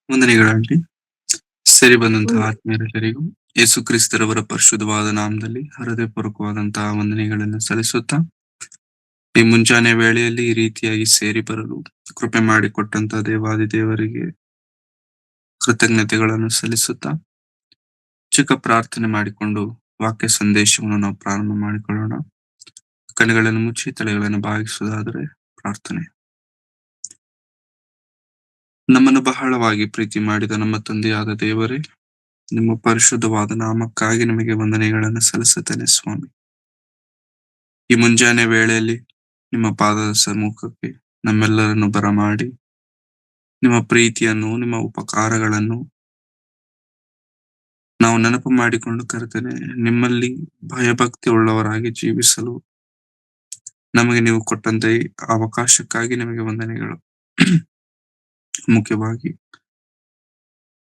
ವಂದನೆಗಳಾಗಲಿ. ಸೇರಿ ಬಂದಂತಹ ಹ್ಮ್. ಆತ್ಮೀಯರೆಲ್ಲರಿಗೂ ಯೇಸು ಕ್ರಿಸ್ತರವರ ಪರಿಶುದ್ಧವಾದ ನಾಮದಲ್ಲಿ ಹೃದಯಪೂರ್ವಕವಾದಂತಹ ವಂದನೆಗಳನ್ನು ಸಲ್ಲಿಸುತ್ತಾ, ಈ ಮುಂಜಾನೆ ವೇಳೆಯಲ್ಲಿ ಈ ರೀತಿಯಾಗಿ ಸೇರಿ ಬರಲು ಕೃಪೆ ಮಾಡಿಕೊಟ್ಟಂತಹ ದೇವಾದಿ ದೇವರಿಗೆ ಕೃತಜ್ಞತೆಗಳನ್ನು ಸಲ್ಲಿಸುತ್ತಾ, ಚಿಕ್ಕ ಪ್ರಾರ್ಥನೆ ಮಾಡಿಕೊಂಡು ವಾಕ್ಯ ಸಂದೇಶವನ್ನು ನಾವು ಪ್ರಾರಂಭ ಮಾಡಿಕೊಳ್ಳೋಣ. ಕಣ್ಣುಗಳನ್ನು ಮುಚ್ಚಿ ತಲೆಗಳನ್ನು ಬಾಗಿಸುವುದಾದರೆ ಪ್ರಾರ್ಥನೆ. ನಮ್ಮನ್ನು ಬಹಳವಾಗಿ ಪ್ರೀತಿ ಮಾಡಿದ ನಮ್ಮ ತಂದೆಯಾದ ದೇವರೇ, ನಿಮ್ಮ ಪರಿಶುದ್ಧವಾದ ನಾಮಕ್ಕಾಗಿ ನಿಮಗೆ ವಂದನೆಗಳನ್ನು ಸಲ್ಲಿಸುತ್ತೇನೆ ಸ್ವಾಮಿ. ಈ ಮುಂಜಾನೆ ವೇಳೆಯಲ್ಲಿ ನಿಮ್ಮ ಪಾದದ ಸಮ್ಮುಖಕ್ಕೆ ನಮ್ಮೆಲ್ಲರನ್ನು ಬರಮಾಡಿ ನಿಮ್ಮ ಪ್ರೀತಿಯನ್ನು, ನಿಮ್ಮ ಉಪಕಾರಗಳನ್ನು ನಾವು ನೆನಪು ಮಾಡಿಕೊಂಡು ಕರ್ತನೆ, ನಿಮ್ಮಲ್ಲಿ ಭಯಭಕ್ತಿ ಉಳ್ಳವರಾಗಿ ಜೀವಿಸಲು ನಮಗೆ ನೀವು ಕೊಟ್ಟಂತ ಈ ಅವಕಾಶಕ್ಕಾಗಿ ನಿಮಗೆ ವಂದನೆಗಳು. ಮುಖ್ಯವಾಗಿ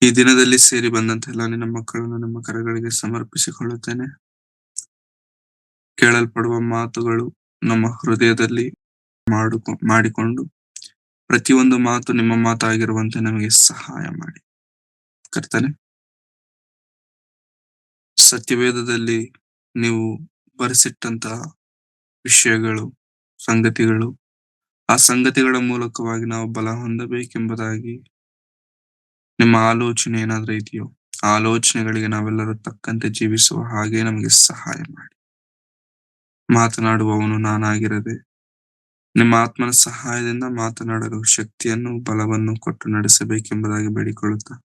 ಈ ದಿನದಲ್ಲಿ ಸೇರಿ ಬಂದಂತ ಎಲ್ಲ ನಿನ್ನ ಮಕ್ಕಳನ್ನು ನಮ್ಮ ಕರಗಳಿಗೆ ಸಮರ್ಪಿಸಿಕೊಳ್ಳುತ್ತೇನೆ. ಕೇಳಲ್ಪಡುವ ಮಾತುಗಳು ನಮ್ಮ ಹೃದಯದಲ್ಲಿ ಮಾಡಿಕೊಂಡು ಪ್ರತಿಯೊಂದು ಮಾತು ನಿಮ್ಮ ಮಾತಾಗಿರುವಂತೆ ನಮಗೆ ಸಹಾಯ ಮಾಡಿ ಕರ್ತನೆ. ಸತ್ಯವೇದದಲ್ಲಿ ನೀವು ಬರೆಸಿಟ್ಟಂತಹ ವಿಷಯಗಳು, ಸಂಗತಿಗಳು, ಆ ಸಂಗತಿಗಳ ಮೂಲಕವಾಗಿ ನಾವು ಬಲ ಹೊಂದಬೇಕೆಂಬುದಾಗಿ ನಿಮ್ಮ ಆಲೋಚನೆ ಏನಾದ್ರೂ ಇದೆಯೋ, ಆ ಆಲೋಚನೆಗಳಿಗೆ ನಾವೆಲ್ಲರೂ ತಕ್ಕಂತೆ ಜೀವಿಸುವ ಹಾಗೆ ನಮಗೆ ಸಹಾಯ ಮಾಡಿ. ಮಾತನಾಡುವವನು ನಾನಾಗಿರದೆ ನಿಮ್ಮ ಆತ್ಮನ ಸಹಾಯದಿಂದ ಮಾತನಾಡಲು ಶಕ್ತಿಯನ್ನು, ಬಲವನ್ನು ಕೊಟ್ಟು ನಡೆಸಬೇಕೆಂಬುದಾಗಿ ಬೇಡಿಕೊಳ್ಳುತ್ತಾ,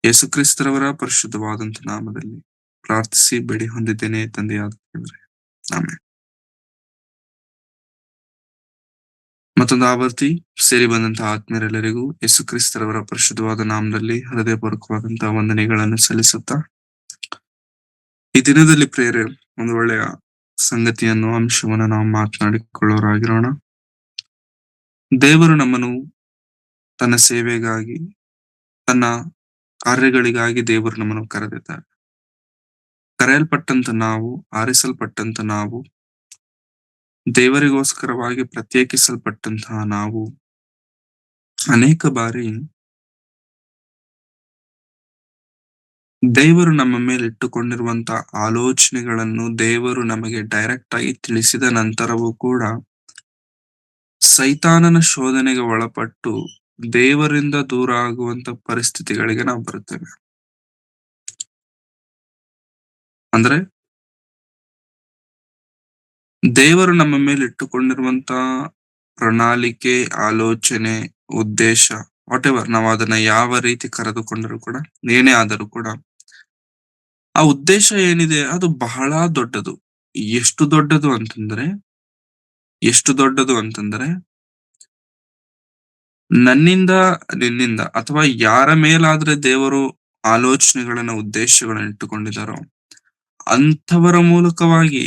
ಯೇಸು ಕ್ರಿಸ್ತರವರ ಪರಿಶುದ್ಧವಾದಂತ ನಾಮದಲ್ಲಿ ಪ್ರಾರ್ಥಿಸಿ ಬೇಡಿ ಹೊಂದಿದ್ದೇನೆ ತಂದೆಯಾದ ದೇವರೇ, ಆಮೆನ್. ಮತ್ತೊಂದು ಆವರ್ತಿ ಸೇರಿ ಬಂದಂತಹ ಆತ್ಮೀಯರೆಲ್ಲರಿಗೂ ಯೇಸು ಕ್ರಿಸ್ತರವರ ಪರಿಶುದ್ಧವಾದ ನಾಮದಲ್ಲಿ ಹೃದಯಪೂರ್ವಕವಾದಂತಹ ವಂದನೆಗಳನ್ನು ಸಲ್ಲಿಸುತ್ತಾ, ಈ ದಿನದಲ್ಲಿ ಪ್ರೇರೆ ಒಂದು ಒಳ್ಳೆಯ ಸಂಗತಿಯನ್ನು, ಅಂಶವನ್ನು ನಾವು ಮಾತನಾಡಿಕೊಳ್ಳೋರಾಗಿರೋಣ. ದೇವರು ನಮ್ಮನ್ನು ತನ್ನ ಸೇವೆಗಾಗಿ, ತನ್ನ ಕಾರ್ಯಗಳಿಗಾಗಿ ದೇವರು ನಮ್ಮನ್ನು ಕರೆದಿದ್ದಾರೆ. ಕರೆಯಲ್ಪಟ್ಟಂತ ನಾವು, ಆರಿಸಲ್ಪಟ್ಟಂತ ನಾವು, ದೇವರಿಗೋಸ್ಕರವಾಗಿ ಪ್ರತ್ಯೇಕಿಸಲ್ಪಟ್ಟಂತಹ ನಾವು ಅನೇಕ ಬಾರಿ ದೇವರು ನಮ್ಮ ಮೇಲೆ ಇಟ್ಟುಕೊಂಡಿರುವಂತ ಆಲೋಚನೆಗಳನ್ನು ದೇವರು ನಮಗೆ ಡೈರೆಕ್ಟ್ ಆಗಿ ತಿಳಿಸಿದ ನಂತರವೂ ಕೂಡ ಸೈತಾನನ ಶೋಧನೆಗೆ ಒಳಪಟ್ಟು ದೇವರಿಂದ ದೂರ ಆಗುವಂತ ಪರಿಸ್ಥಿತಿಗಳಿಗೆ ನಾವು ಬರುತ್ತೇವೆ. ಅಂದ್ರೆ ದೇವರು ನಮ್ಮ ಮೇಲೆ ಇಟ್ಟುಕೊಂಡಿರುವಂತ ಪ್ರಣಾಳಿಕೆ, ಆಲೋಚನೆ, ಉದ್ದೇಶ, ವಾಟ್ ಎವರ್ ನಾವು ಅದನ್ನ ಯಾವ ರೀತಿ ಕರೆದುಕೊಂಡರೂ ಕೂಡ, ಏನೇ ಆದರೂ ಕೂಡ ಆ ಉದ್ದೇಶ ಏನಿದೆ ಅದು ಬಹಳ ದೊಡ್ಡದು. ಎಷ್ಟು ದೊಡ್ಡದು ಅಂತಂದ್ರೆ ನನ್ನಿಂದ, ನಿನ್ನಿಂದ ಅಥವಾ ಯಾರ ಮೇಲಾದ್ರೆ ದೇವರು ಆಲೋಚನೆಗಳನ್ನ, ಉದ್ದೇಶಗಳನ್ನ ಇಟ್ಟುಕೊಂಡಿದ್ದಾರೋ ಅಂಥವರ ಮೂಲಕವಾಗಿ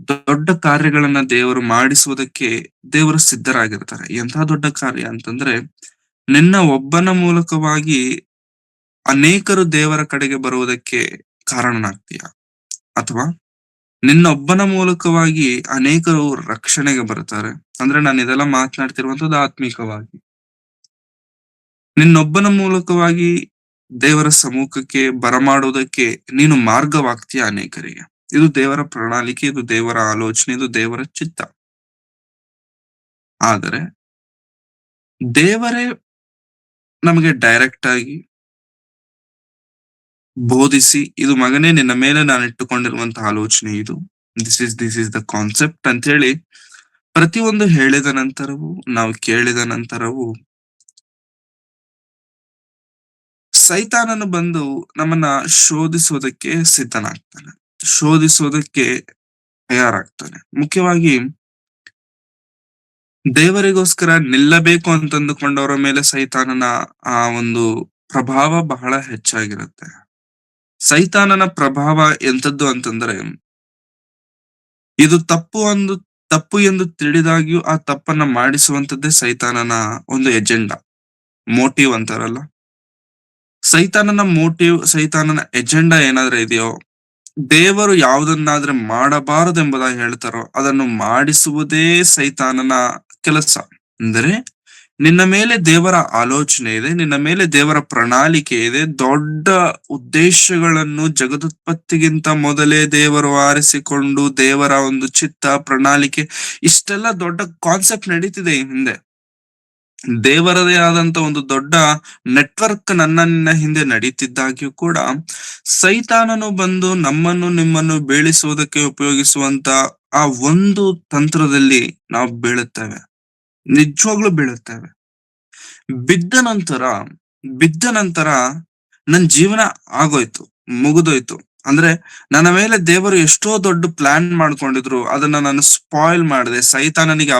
ದೊಡ್ಡ ಕಾರ್ಯಗಳನ್ನ ದೇವರು ಮಾಡಿಸುವುದಕ್ಕೆ ದೇವರು ಸಿದ್ಧರಾಗಿರ್ತಾರೆ. ಎಂತಹ ದೊಡ್ಡ ಕಾರ್ಯ ಅಂತಂದ್ರೆ, ನಿನ್ನ ಒಬ್ಬನ ಮೂಲಕವಾಗಿ ಅನೇಕರು ದೇವರ ಕಡೆಗೆ ಬರುವುದಕ್ಕೆ ಕಾರಣನಾಗ್ತೀಯ, ಅಥವಾ ನಿನ್ನೊಬ್ಬನ ಮೂಲಕವಾಗಿ ಅನೇಕರು ರಕ್ಷಣೆಗೆ ಬರ್ತಾರೆ. ಅಂದ್ರೆ ನಾನು ಇದೆಲ್ಲ ಮಾತನಾಡ್ತಿರುವಂತದ್ದು ಆತ್ಮಿಕವಾಗಿ. ನಿನ್ನೊಬ್ಬನ ಮೂಲಕವಾಗಿ ದೇವರ ಸಮ್ಮುಖಕ್ಕೆ ಬರಮಾಡುವುದಕ್ಕೆ ನೀನು ಮಾರ್ಗವಾಗ್ತೀಯ ಅನೇಕರಿಗೆ. ಇದು ದೇವರ ಪ್ರಣಾಳಿಕೆ, ಇದು ದೇವರ ಆಲೋಚನೆ, ಇದು ದೇವರ ಚಿತ್ತ. ಆದರೆ ದೇವರೇ ನಮಗೆ ಡೈರೆಕ್ಟ್ ಆಗಿ ಬೋಧಿಸಿ, ಇದು ಮಗನೇ ನಿನ್ನ ಮೇಲೆ ನಾನು ಇಟ್ಟುಕೊಂಡಿರುವಂತಹ ಆಲೋಚನೆ ಇದು, ದಿಸ್ ಇಸ್ ದ ಕಾನ್ಸೆಪ್ಟ್ ಅಂತ ಹೇಳಿ ಪ್ರತಿಯೊಂದು ಹೇಳಿದ ನಂತರವೂ, ನಾವು ಕೇಳಿದ ನಂತರವೂ ಸೈತಾನನು ಬಂದು ನಮ್ಮನ್ನ ಶೋಧಿಸುವುದಕ್ಕೆ ಸಿದ್ಧನಾಗ್ತಾನೆ, ಶೋಧಿಸುವುದಕ್ಕೆ ತಯಾರಾಗ್ತಾನೆ. ಮುಖ್ಯವಾಗಿ ದೇವರಿಗೋಸ್ಕರ ನಿಲ್ಲಬೇಕು ಅಂತಂದುಕೊಂಡವರ ಮೇಲೆ ಸೈತಾನನ ಆ ಒಂದು ಪ್ರಭಾವ ಬಹಳ ಹೆಚ್ಚಾಗಿರುತ್ತೆ. ಸೈತಾನನ ಪ್ರಭಾವ ಎಂತದ್ದು ಅಂತಂದ್ರೆ, ಇದು ತಪ್ಪು ಎಂದು ತಿಳಿದಾಗ್ಯೂ ಆ ತಪ್ಪನ್ನ ಮಾಡಿಸುವಂತದ್ದೇ ಸೈತಾನನ ಒಂದು ಎಜೆಂಡಾ, ಮೋಟಿವ್ ಅಂತಾರಲ್ಲ. ಸೈತಾನನ ಎಜೆಂಡಾ ಏನಾದ್ರೆ ಇದೆಯೋ, ದೇವರು ಯಾವುದನ್ನಾದ್ರೆ ಮಾಡಬಾರದೆಂಬುದಾಗಿ ಹೇಳ್ತಾರೋ ಅದನ್ನು ಮಾಡಿಸುವುದೇ ಸೈತಾನನ ಕೆಲಸ. ಅಂದರೆ ನಿನ್ನ ಮೇಲೆ ದೇವರ ಆಲೋಚನೆ ಇದೆ. ನಿನ್ನ ಮೇಲೆ ದೇವರ ಪ್ರಣಾಳಿಕೆ ಇದೆ. ದೊಡ್ಡ ಉದ್ದೇಶಗಳನ್ನು ಜಗದುತ್ಪತ್ತಿಗಿಂತ ಮೊದಲೇ ದೇವರು ಆರಿಸಿಕೊಂಡು ದೇವರ ಒಂದು ಚಿತ್ತ, ಪ್ರಣಾಳಿಕೆ ಇಷ್ಟೆಲ್ಲ ದೊಡ್ಡ ಕಾನ್ಸೆಪ್ಟ್ ನಡೀತಿದೆ ಈ ಹಿಂದೆ. ದೇವರದೇ ಆದಂತ ಒಂದು ದೊಡ್ಡ ನೆಟ್ವರ್ಕ್ ನನ್ನ ನಿನ್ನ ಹಿಂದೆ ನಡೀತಿದ್ದಾಗ್ಯೂ ಕೂಡ ಸೈತಾನನು ಬಂದು ನಮ್ಮನ್ನು ನಿಮ್ಮನ್ನು ಬೀಳಿಸುವುದಕ್ಕೆ ಉಪಯೋಗಿಸುವಂತ ಆ ಒಂದು ತಂತ್ರದಲ್ಲಿ ನಾವು ಬೀಳುತ್ತೇವೆ. ನಿಜವಾಗ್ಲೂ ಬೀಳುತ್ತೇವೆ. ಬಿದ್ದ ನಂತರ ಬಿದ್ದ ನಂತರ ನನ್ ಜೀವನ ಆಗೋಯ್ತು, ಮುಗಿದೋಯ್ತು. ಅಂದ್ರೆ ನನ್ನ ಮೇಲೆ ದೇವರು ಎಷ್ಟೋ ದೊಡ್ಡ ಪ್ಲಾನ್ ಮಾಡ್ಕೊಂಡಿದ್ರು. ಅದನ್ನ ನಾನು ಸ್ಪಾಯ್ಲ್ ಮಾಡಿದೆ. ಸೈತಾನನಿಗೆ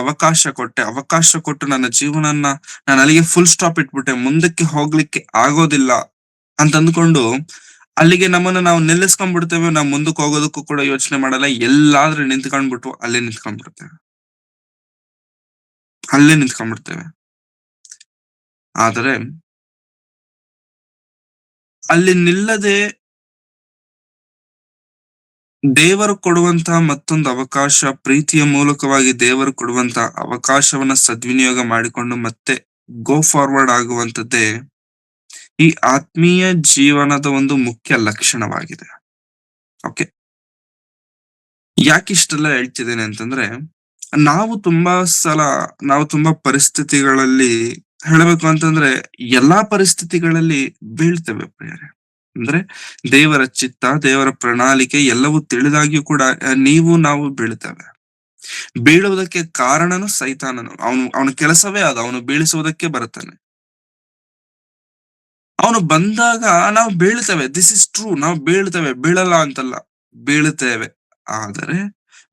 ಅವಕಾಶ ಕೊಟ್ಟು ನನ್ನ ಜೀವನನ್ನ ನಾನು ಅಲ್ಲಿಗೆ ಫುಲ್ ಸ್ಟಾಪ್ ಇಟ್ಬಿಟ್ಟೆ. ಮುಂದಕ್ಕೆ ಹೋಗ್ಲಿಕ್ಕೆ ಆಗೋದಿಲ್ಲ ಅಂತ ಅಂದ್ಕೊಂಡು ಅಲ್ಲಿಗೆ ನಮ್ಮನ್ನ ನಾವು ನಿಲ್ಲಿಸ್ಕೊಂಡ್ಬಿಡ್ತೇವೆ. ನಾವು ಮುಂದಕ್ಕೆ ಹೋಗೋದಕ್ಕೂ ಕೂಡ ಯೋಚನೆ ಮಾಡಲ್ಲ. ಎಲ್ಲಾದ್ರೂ ನಿಂತ್ಕೊಂಡ್ಬಿಟ್ಟು ಅಲ್ಲೇ ನಿಂತ್ಕೊಂಡ್ಬಿಡ್ತೇವೆ. ಆದರೆ ಅಲ್ಲಿ ನಿಲ್ಲದೆ ದೇವರು ಕೊಡುವಂತಹ ಮತ್ತೊಂದು ಅವಕಾಶ, ಪ್ರೀತಿಯ ಮೂಲಕವಾಗಿ ದೇವರು ಕೊಡುವಂತಹ ಅವಕಾಶವನ್ನ ಸದ್ವಿನಿಯೋಗ ಮಾಡಿಕೊಂಡು ಮತ್ತೆ ಗೋ ಫಾರ್ವರ್ಡ್ ಆಗುವಂತದ್ದೇ ಈ ಆತ್ಮೀಯ ಜೀವನದ ಒಂದು ಮುಖ್ಯ ಲಕ್ಷಣವಾಗಿದೆ. ಓಕೆ. ಯಾಕಿಷ್ಟೆಲ್ಲ ಹೇಳ್ತಿದ್ದೇನೆ ಅಂತಂದ್ರೆ, ನಾವು ತುಂಬಾ ಸಲ ನಾವು ತುಂಬಾ ಪರಿಸ್ಥಿತಿಗಳಲ್ಲಿ ಹೇಳಬೇಕು ಅಂತಂದ್ರೆ ಎಲ್ಲಾ ಪರಿಸ್ಥಿತಿಗಳಲ್ಲಿ ಬೀಳ್ತೇವೆ ಪ್ರಿಯರೇ. ಅಂದ್ರೆ ದೇವರ ಚಿತ್ತ, ದೇವರ ಪ್ರಣಾಳಿಕೆ ಎಲ್ಲವೂ ತಿಳಿದಾಗ್ಯೂ ಕೂಡ ನಾವು ಬೀಳ್ತೇವೆ. ಬೀಳುವುದಕ್ಕೆ ಕಾರಣನು ಸೈತಾನನು. ಅವನ ಕೆಲಸವೇ ಅದು. ಅವನು ಬೀಳಿಸುವುದಕ್ಕೆ ಬರುತ್ತಾನೆ. ಅವನು ಬಂದಾಗ ನಾವು ಬೀಳ್ತೇವೆ. This is true. ನಾವು ಬೀಳ್ತೇವೆ, ಬೀಳಲ್ಲ ಅಂತಲ್ಲ, ಬೀಳ್ತೇವೆ. ಆದರೆ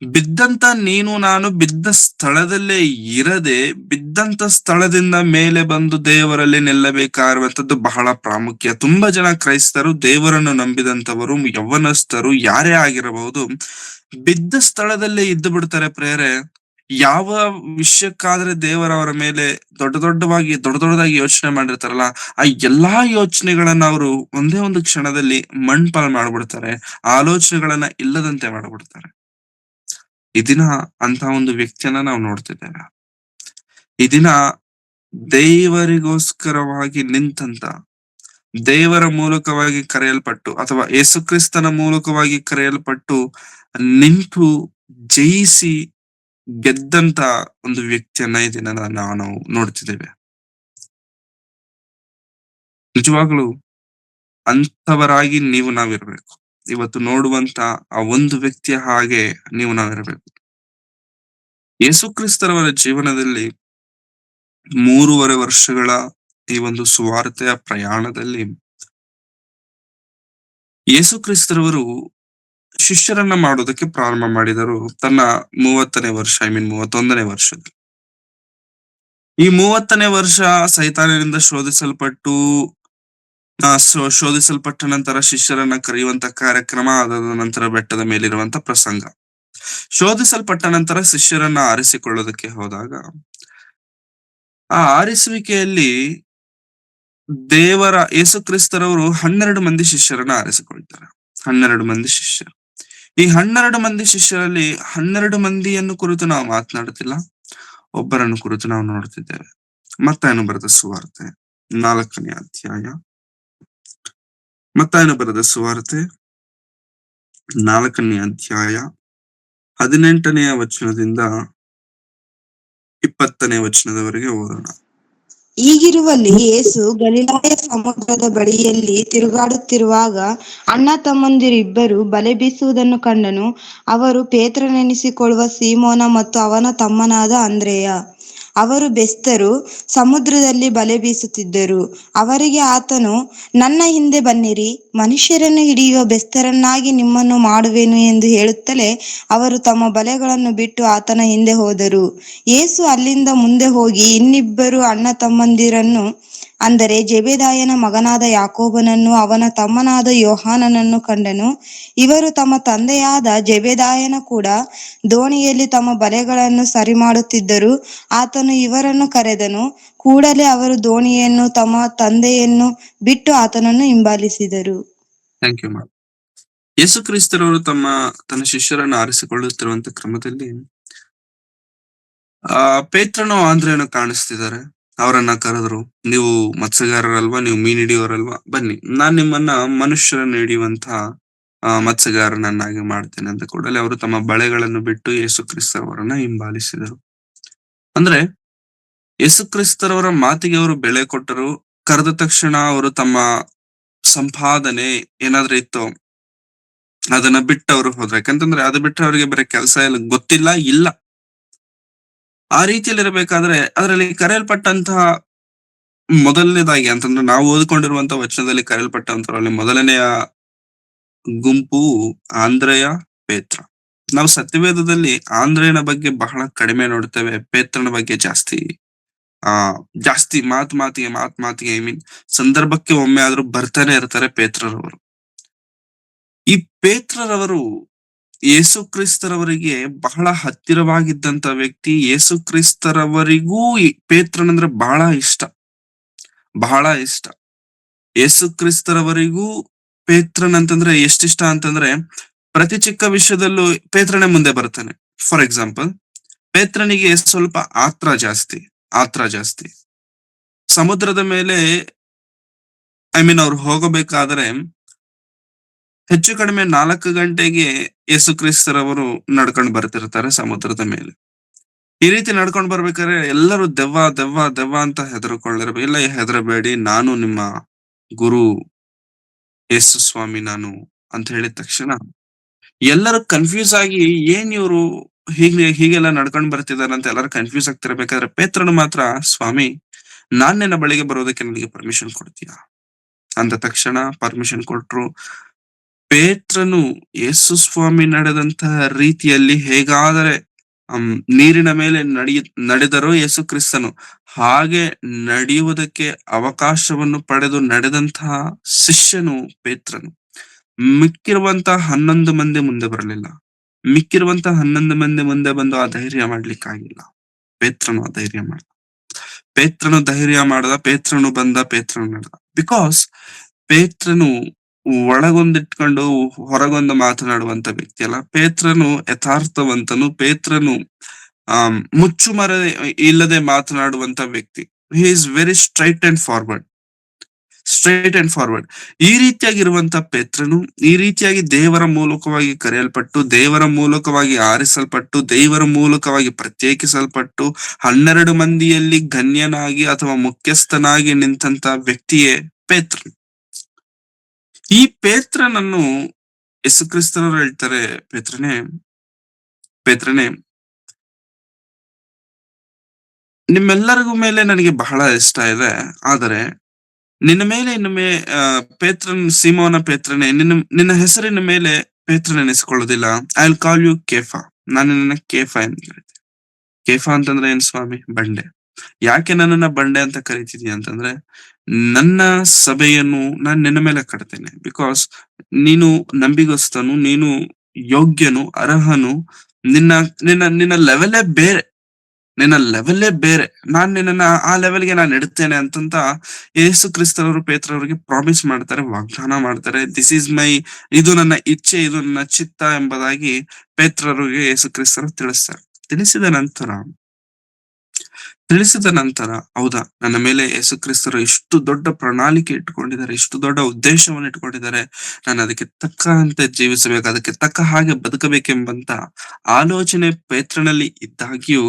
ಬಿದ್ದಂತ ನೀನು ನಾನು ಬಿದ್ದ ಸ್ಥಳದಲ್ಲೇ ಇರದೆ, ಬಿದ್ದಂತ ಸ್ಥಳದಿಂದ ಮೇಲೆ ಬಂದು ದೇವರಲ್ಲಿ ನಿಲ್ಲಬೇಕಾಗಿರುವಂತದ್ದು ಬಹಳ ಪ್ರಾಮುಖ್ಯ. ತುಂಬಾ ಜನ ಕ್ರೈಸ್ತರು, ದೇವರನ್ನು ನಂಬಿದಂತವರು, ಯೌವನಸ್ಥರು ಯಾರೇ ಆಗಿರಬಹುದು, ಬಿದ್ದ ಸ್ಥಳದಲ್ಲೇ ಇದ್ದು ಬಿಡ್ತಾರೆ ಪ್ರೇರೆ. ಯಾವ ವಿಷಯಕ್ಕಾದ್ರೆ ದೇವರವರ ಮೇಲೆ ದೊಡ್ಡದಾಗಿ ಯೋಚನೆ ಮಾಡಿರ್ತಾರಲ್ಲ, ಆ ಎಲ್ಲಾ ಯೋಚನೆಗಳನ್ನ ಅವರು ಒಂದೇ ಒಂದು ಕ್ಷಣದಲ್ಲಿ ಮಣ್ಪಾಲ್ ಮಾಡ್ಬಿಡ್ತಾರೆ. ಆ ಆಲೋಚನೆಗಳನ್ನ ಇಲ್ಲದಂತೆ ಮಾಡ್ಬಿಡ್ತಾರೆ. ಈ ದಿನ ಅಂತ ಒಂದು ವ್ಯಕ್ತಿಯನ್ನ ನಾವು ನೋಡ್ತಿದ್ದೇವೆ. ಈ ದಿನ ದೇವರಿಗೋಸ್ಕರವಾಗಿ ನಿಂತಂತ, ದೇವರ ಮೂಲಕವಾಗಿ ಕರೆಯಲ್ಪಟ್ಟು ಅಥವಾ ಯೇಸುಕ್ರಿಸ್ತನ ಮೂಲಕವಾಗಿ ಕರೆಯಲ್ಪಟ್ಟು ನಿಂತು ಜಯಿಸಿ ಗೆದ್ದಂತ ಒಂದು ವ್ಯಕ್ತಿಯನ್ನ ಈ ದಿನ ನಾವು ನೋಡ್ತಿದ್ದೇವೆ. ನಿಜವಾಗ್ಲೂ ಅಂತವರಾಗಿ ನಾವಿರ್ಬೇಕು. ಇವತ್ತು ನೋಡುವಂತ ಆ ಒಂದು ವ್ಯಕ್ತಿಯ ಹಾಗೆ ನಾವಿರ್ಬೇಕು. ಯೇಸುಕ್ರಿಸ್ತರವರ ಜೀವನದಲ್ಲಿ 3.5 ವರ್ಷಗಳ ಈ ಒಂದು ಸುವಾರ್ತೆಯ ಪ್ರಯಾಣದಲ್ಲಿ ಯೇಸುಕ್ರಿಸ್ತರವರು ಶಿಷ್ಯರನ್ನ ಮಾಡೋದಕ್ಕೆ ಪ್ರಾರಂಭ ಮಾಡಿದರು ತನ್ನ 30ನೇ ವರ್ಷ, 31ನೇ ವರ್ಷದಲ್ಲಿ. ಈ 30ನೇ ವರ್ಷ ಸೈತಾನನಿಂದ ಶೋಧಿಸಲ್ಪಟ್ಟ ನಂತರ ಶಿಷ್ಯರನ್ನ ಕರೆಯುವಂತ ಕಾರ್ಯಕ್ರಮ, ಅದಾದ ನಂತರ ಬೆಟ್ಟದ ಮೇಲಿರುವಂತ ಪ್ರಸಂಗ. ಶೋಧಿಸಲ್ಪಟ್ಟ ನಂತರ ಶಿಷ್ಯರನ್ನ ಆರಿಸಿಕೊಳ್ಳೋದಕ್ಕೆ ಹೋದಾಗ ಆ ಆರಿಸುವಿಕೆಯಲ್ಲಿ ಯೇಸುಕ್ರಿಸ್ತರವರು 12 ಮಂದಿ ಶಿಷ್ಯರನ್ನ ಆರಿಸಿಕೊಳ್ತಾರೆ. 12 ಮಂದಿ ಶಿಷ್ಯರು. ಈ 12 ಮಂದಿ ಶಿಷ್ಯರಲ್ಲಿ 12 ಮಂದಿಯನ್ನು ಕುರಿತು ನಾವು ಮಾತನಾಡುತ್ತಿಲ್ಲ, ಒಬ್ಬರನ್ನು ಕುರಿತು ನಾವು ನೋಡ್ತಿದ್ದೇವೆ. ಮತ್ತಾಯನು ಬರೆದ ಸುವಾರ್ತೆ 4ನೇ ಅಧ್ಯಾಯ. ಮತ್ತಾಯನು ಬರೆದ ಸುವಾರ್ತೆ 4ನೇ ಅಧ್ಯಾಯ 18ನೇ ವಚನದಿಂದ 20ನೇ ವಚನದವರೆಗೆ ಓದೋಣ. ಈಗಿರುವಲ್ಲಿ ಯೇಸು ಗಲಿಲಾಯ ಸಮುದ್ರದ ಬಳಿಯಲ್ಲಿ ತಿರುಗಾಡುತ್ತಿರುವಾಗ ಅಣ್ಣ ತಮ್ಮಂದಿರಿಬ್ಬರು ಬಲೆ ಬೀಸುವುದನ್ನು ಕಂಡನು. ಅವರು ಪೇತ್ರನೆನಿಸಿಕೊಳ್ಳುವ ಸೀಮೋನ ಮತ್ತು ಅವನ ತಮ್ಮನಾದ ಅಂದ್ರೆಯ. ಅವರು ಬೆಸ್ತರು, ಸಮುದ್ರದಲ್ಲಿ ಬಲೆ ಬೀಸುತ್ತಿದ್ದರು. ಅವರಿಗೆ ಆತನು, ನನ್ನ ಹಿಂದೆ ಬನ್ನಿರಿ, ಮನುಷ್ಯರನ್ನು ಹಿಡಿಯುವ ಬೆಸ್ತರನ್ನಾಗಿ ನಿಮ್ಮನ್ನು ಮಾಡುವೆನು ಎಂದು ಹೇಳುತ್ತಲೇ ಅವರು ತಮ್ಮ ಬಲೆಗಳನ್ನು ಬಿಟ್ಟು ಆತನ ಹಿಂದೆ ಹೋದರು. ಯೇಸು ಅಲ್ಲಿಂದ ಮುಂದೆ ಹೋಗಿ ಇನ್ನಿಬ್ಬರು ಅಣ್ಣ ತಮ್ಮಂದಿರನ್ನು, ಅಂದರೆ ಜೆಬೆದಾಯನ ಮಗನಾದ ಯಾಕೋಬನನ್ನು ಅವನ ತಮ್ಮನಾದ ಯೋಹಾನನನ್ನು ಕಂಡನು. ಇವರು ತಮ್ಮ ತಂದೆಯಾದ ಜೆಬೆದಾಯನ ಕೂಡ ದೋಣಿಯಲ್ಲಿ ತಮ್ಮ ಬಲೆಗಳನ್ನು ಸರಿ ಮಾಡುತ್ತಿದ್ದರು. ಆತನು ಇವರನ್ನು ಕರೆದನು. ಕೂಡಲೇ ಅವರು ದೋಣಿಯನ್ನು ತಮ್ಮ ತಂದೆಯನ್ನು ಬಿಟ್ಟು ಆತನನ್ನು ಹಿಂಬಾಲಿಸಿದರು. Thank you ma'am. ಯೇಸು ಕ್ರಿಸ್ತರವರು ತನ್ನ ಶಿಷ್ಯರನ್ನು ಆರಿಸಿಕೊಳ್ಳುತ್ತಿರುವಂತ ಕ್ರಮದಲ್ಲಿ ಪೇತ್ರನು ಆಂದ್ರೆಯನ್ನು ಕಾಣಿಸ್ತಿದ್ದಾರೆ. ಅವರನ್ನ ಕರೆದ್ರು. ನೀವು ಮತ್ಸ್ಯಗಾರರಲ್ವಾ? ನೀವು ಮೀನ್ ಹಿಡಿಯೋರಲ್ವಾ? ಬನ್ನಿ. ನಾನ್ ನಿಮ್ಮನ್ನ ಮನುಷ್ಯರನ್ನು ಹಿಡಿಯುವಂತ ಮತ್ಸ್ಯಗಾರನನ್ನಾಗಿ ಮಾಡ್ತೇನೆ ಅಂತ ಕೂಡಲೇ ಅವರು ತಮ್ಮ ಬಳೆಗಳನ್ನು ಬಿಟ್ಟು ಯೇಸು ಕ್ರಿಸ್ತರವರನ್ನ ಹಿಂಬಾಲಿಸಿದರು. ಅಂದ್ರೆ ಯೇಸು ಕ್ರಿಸ್ತರವರ ಮಾತಿಗೆ ಅವರು ಬೆಲೆ ಕೊಟ್ಟರು. ಕರೆದ ತಕ್ಷಣ ಅವರು ತಮ್ಮ ಸಂಪಾದನೆ ಏನಾದ್ರೂ ಇತ್ತೋ ಅದನ್ನ ಬಿಟ್ಟು ಅವರು ಹೋದ್ರು. ಯಾಕಂತಂದ್ರೆ ಅದು ಬಿಟ್ರೆ ಅವರಿಗೆ ಬೇರೆ ಕೆಲಸ ಎಲ್ಲ ಗೊತ್ತಿಲ್ಲ, ಇಲ್ಲ. ಆ ರೀತಿಯಲ್ಲಿ ಇರಬೇಕಾದ್ರೆ ಅದರಲ್ಲಿ ಕರೆಯಲ್ಪಟ್ಟಂತಹ ಮೊದಲನೇದಾಗಿ ಅಂತಂದ್ರೆ ನಾವು ಓದಿಕೊಂಡಿರುವಂತಹ ವಚನದಲ್ಲಿ ಕರೆಯಲ್ಪಟ್ಟಂತರಲ್ಲಿ ಮೊದಲನೆಯ ಗುಂಪು ಆಂದ್ರೆಯ, ಪೇತ್ರ. ನಾವು ಸತ್ಯವೇದದಲ್ಲಿ ಆಂದ್ರೆಯನ ಬಗ್ಗೆ ಬಹಳ ಕಡಿಮೆ ನೋಡ್ತೇವೆ. ಪೇತ್ರನ ಬಗ್ಗೆ ಜಾಸ್ತಿ ಆ ಜಾಸ್ತಿ ಮಾತ್ ಮಾತಿಗೆ ಐ ಮೀನ್ ಸಂದರ್ಭಕ್ಕೆ ಒಮ್ಮೆ ಆದ್ರೂ ಬರ್ತಾನೆ ಇರ್ತಾರೆ ಪೇತ್ರರವರು. ಈ ಪೇತ್ರರವರು ಯೇಸು ಕ್ರಿಸ್ತರವರಿಗೆ ಬಹಳ ಹತ್ತಿರವಾಗಿದ್ದಂತ ವ್ಯಕ್ತಿ. ಯೇಸು ಕ್ರಿಸ್ತರವರಿಗೂ ಈ ಪೇತ್ರನಂದ್ರೆ ಬಹಳ ಇಷ್ಟ, ಬಹಳ ಇಷ್ಟ. ಯೇಸು ಕ್ರಿಸ್ತರವರಿಗೂ ಪೇತ್ರನಂತಂದ್ರೆ ಎಷ್ಟಿಷ್ಟ ಅಂತಂದ್ರೆ ಪ್ರತಿ ಚಿಕ್ಕ ವಿಷಯದಲ್ಲೂ ಪೇತ್ರನೇ ಮುಂದೆ ಬರ್ತಾನೆ. ಫಾರ್ ಎಕ್ಸಾಂಪಲ್, ಪೇತ್ರನಿಗೆ ಸ್ವಲ್ಪ ಆತ್ರ ಜಾಸ್ತಿ. ಸಮುದ್ರದ ಮೇಲೆ ಐ ಮೀನ್ ಅವ್ರು ಹೋಗಬೇಕಾದ್ರೆ ಹೆಚ್ಚು ಕಡಿಮೆ 4 ಗಂಟೆಗೆ ಯೇಸು ಕ್ರಿಸ್ತರವರು ನಡ್ಕೊಂಡು ಬರ್ತಿರ್ತಾರೆ ಸಮುದ್ರದ ಮೇಲೆ. ಈ ರೀತಿ ನಡ್ಕೊಂಡು ಬರ್ಬೇಕಾದ್ರೆ ಎಲ್ಲರೂ ದೆವ್ವ ಅಂತ ಹೆದರ್ಕೊಳ್ಳಿರ್ಬೇಕು. ಇಲ್ಲ, ಹೆದರಬೇಡಿ, ನಾನು ನಿಮ್ಮ ಗುರು ಯೇಸು ಸ್ವಾಮಿ ನಾನು ಅಂತ ಹೇಳಿದ ತಕ್ಷಣ ಎಲ್ಲರೂ ಕನ್ಫ್ಯೂಸ್ ಆಗಿ ಏನ್ ಇವ್ರು ಹೀಗೆಲ್ಲ ನಡ್ಕೊಂಡ್ ಬರ್ತಿದಾರೆ ಅಂತ ಎಲ್ಲರೂ ಕನ್ಫ್ಯೂಸ್ ಆಗ್ತಿರ್ಬೇಕಾದ್ರೆ ಪೇತ್ರನು ಮಾತ್ರ, ಸ್ವಾಮಿ, ನಾನ್ ನಿನ್ನ ಬಳಿಗೆ ಬರೋದಕ್ಕೆ ನನಗೆ ಪರ್ಮಿಷನ್ ಕೊಡ್ತೀಯಾ ಅಂದ ತಕ್ಷಣ ಪರ್ಮಿಷನ್ ಕೊಟ್ರು. ಪೇತ್ರನು ಯೇಸು ಸ್ವಾಮಿ ನಡೆದಂತಹ ರೀತಿಯಲ್ಲಿ ಹೇಗಾದರೆ ನೀರಿನ ಮೇಲೆ ನಡೆದರೋ ಯೇಸು ಕ್ರಿಸ್ತನು ಹಾಗೆ ನಡೆಯುವುದಕ್ಕೆ ಅವಕಾಶವನ್ನು ಪಡೆದು ನಡೆದಂತಹ ಶಿಷ್ಯನು ಪೇತ್ರನು. ಮಿಕ್ಕಿರುವಂತಹ 11 ಮಂದಿ ಮುಂದೆ ಬರಲಿಲ್ಲ. ಮಿಕ್ಕಿರುವಂತಹ 11 ಮಂದಿ ಮುಂದೆ ಬಂದು ಆ ಧೈರ್ಯ ಮಾಡ್ಲಿಕ್ಕಾಗಿಲ್ಲ. ಪೇತ್ರನು ಆ ಧೈರ್ಯ ಮಾಡ್ದ. ಪೇತ್ರನು ಧೈರ್ಯ ಮಾಡ್ದ. ಪೇತ್ರನು ಬಂದ. ಪೇತ್ರನು ನಡೆದ. ಬಿಕಾಸ್ ಪೇತ್ರನು ಒಳಗೊಂದಿಟ್ಕೊಂಡು ಹೊರಗೊಂದು ಮಾತನಾಡುವಂತ ವ್ಯಕ್ತಿ ಅಲ್ಲ. ಪೇತ್ರನು ಯಥಾರ್ಥವಂತನು. ಪೇತ್ರನು ಮುಚ್ಚುಮರೆ ಇಲ್ಲದೆ ಮಾತನಾಡುವಂತ ವ್ಯಕ್ತಿ. He is very straight and forward. ಈ ರೀತಿಯಾಗಿರುವಂತ ಪೇತ್ರನು ಈ ರೀತಿಯಾಗಿ ದೇವರ ಮೂಲಕವಾಗಿ ಕರೆಯಲ್ಪಟ್ಟು, ದೇವರ ಮೂಲಕವಾಗಿ ಆರಿಸಲ್ಪಟ್ಟು, ದೇವರ ಮೂಲಕವಾಗಿ ಪ್ರತ್ಯೇಕಿಸಲ್ಪಟ್ಟು 12 ಮಂದಿಯಲ್ಲಿ ಗಣ್ಯನಾಗಿ ಅಥವಾ ಮುಖ್ಯಸ್ಥನಾಗಿ ನಿಂತಂತ ವ್ಯಕ್ತಿಯೇ ಪೇತ್ರ. ಈ ಪೇತ್ರನನ್ನು ಯೇಸು ಕ್ರಿಸ್ತನವರು ಹೇಳ್ತಾರೆ, ಪೇತ್ರನೇ, ನಿಮ್ಮೆಲ್ಲರಿಗೂ ಮೇಲೆ ನನಗೆ ಬಹಳ ಇಷ್ಟ ಇದೆ. ಆದರೆ ನಿನ್ನ ಮೇಲೆ ಇನ್ನೊಮ್ಮೆ ಸೀಮೋನ ಪೇತ್ರನೇ, ನಿನ್ನ ಹೆಸರಿನ ಮೇಲೆ ಪೇತ್ರನೆನಿಸಿಕೊಳ್ಳುವುದಿಲ್ಲ. ಐ ವಿಲ್ ಕಾಲ್ ಯು ಕೇಫಾ. ನಾನು ನಿನ್ನ ಕೇಫಾ ಅಂತ ಕರಿತೀನಿ. ಕೇಫಾ ಅಂತಂದ್ರೆ ಏನ್ ಸ್ವಾಮಿ? ಬಂಡೆ. ಯಾಕೆ ನನ್ನನ್ನ ಬಂಡೆ ಅಂತ ಕರಿತಿದೀಯ ಅಂತಂದ್ರೆ, ನನ್ನ ಸಭೆಯನ್ನು ನಾನು ನಿನ್ನ ಮೇಲೆ ಕಟ್ತೇನೆ. ಬಿಕಾಸ್ ನೀನು ನಂಬಿಗಸ್ತನು, ನೀನು ಯೋಗ್ಯನು, ಅರ್ಹನು. ನಿನ್ನ ನಿನ್ನ ನಿನ್ನ ಲೆವೆಲೇ ಬೇರೆ. ನಾನ್ ನಿನ್ನ ಆ ಲೆವೆಲ್ಗೆ ನಾನು ಇಡ್ತೇನೆ ಅಂತಂತ ಯೇಸು ಕ್ರಿಸ್ತರವರು ಪೇತ್ರವರಿಗೆ ಪ್ರಾಮಿಸ್ ಮಾಡ್ತಾರೆ, ವಾಗ್ದಾನ ಮಾಡ್ತಾರೆ. ಇದು ನನ್ನ ಇಚ್ಛೆ, ಇದು ನನ್ನ ಚಿತ್ತ ಎಂಬುದಾಗಿ ಪೇತ್ರರಿಗೆ ಯೇಸು ಕ್ರಿಸ್ತರು ತಿಳಿಸ್ತಾರೆ. ತಿಳಿಸಿದ ನಂತರ ಹೌದಾ, ನನ್ನ ಮೇಲೆ ಯೇಸು ಕ್ರಿಸ್ತರು ಇಷ್ಟು ದೊಡ್ಡ ಪ್ರಣಾಳಿಕೆ ಇಟ್ಕೊಂಡಿದ್ದಾರೆ, ಇಷ್ಟು ದೊಡ್ಡ ಉದ್ದೇಶವನ್ನು ಇಟ್ಕೊಂಡಿದ್ದಾರೆ, ನಾನು ಅದಕ್ಕೆ ತಕ್ಕಂತೆ ಜೀವಿಸಬೇಕು, ಅದಕ್ಕೆ ತಕ್ಕ ಹಾಗೆ ಬದುಕಬೇಕೆಂಬಂತ ಆಲೋಚನೆ ಪೇತ್ರನಲ್ಲಿ ಇದ್ದಾಗ್ಯೂ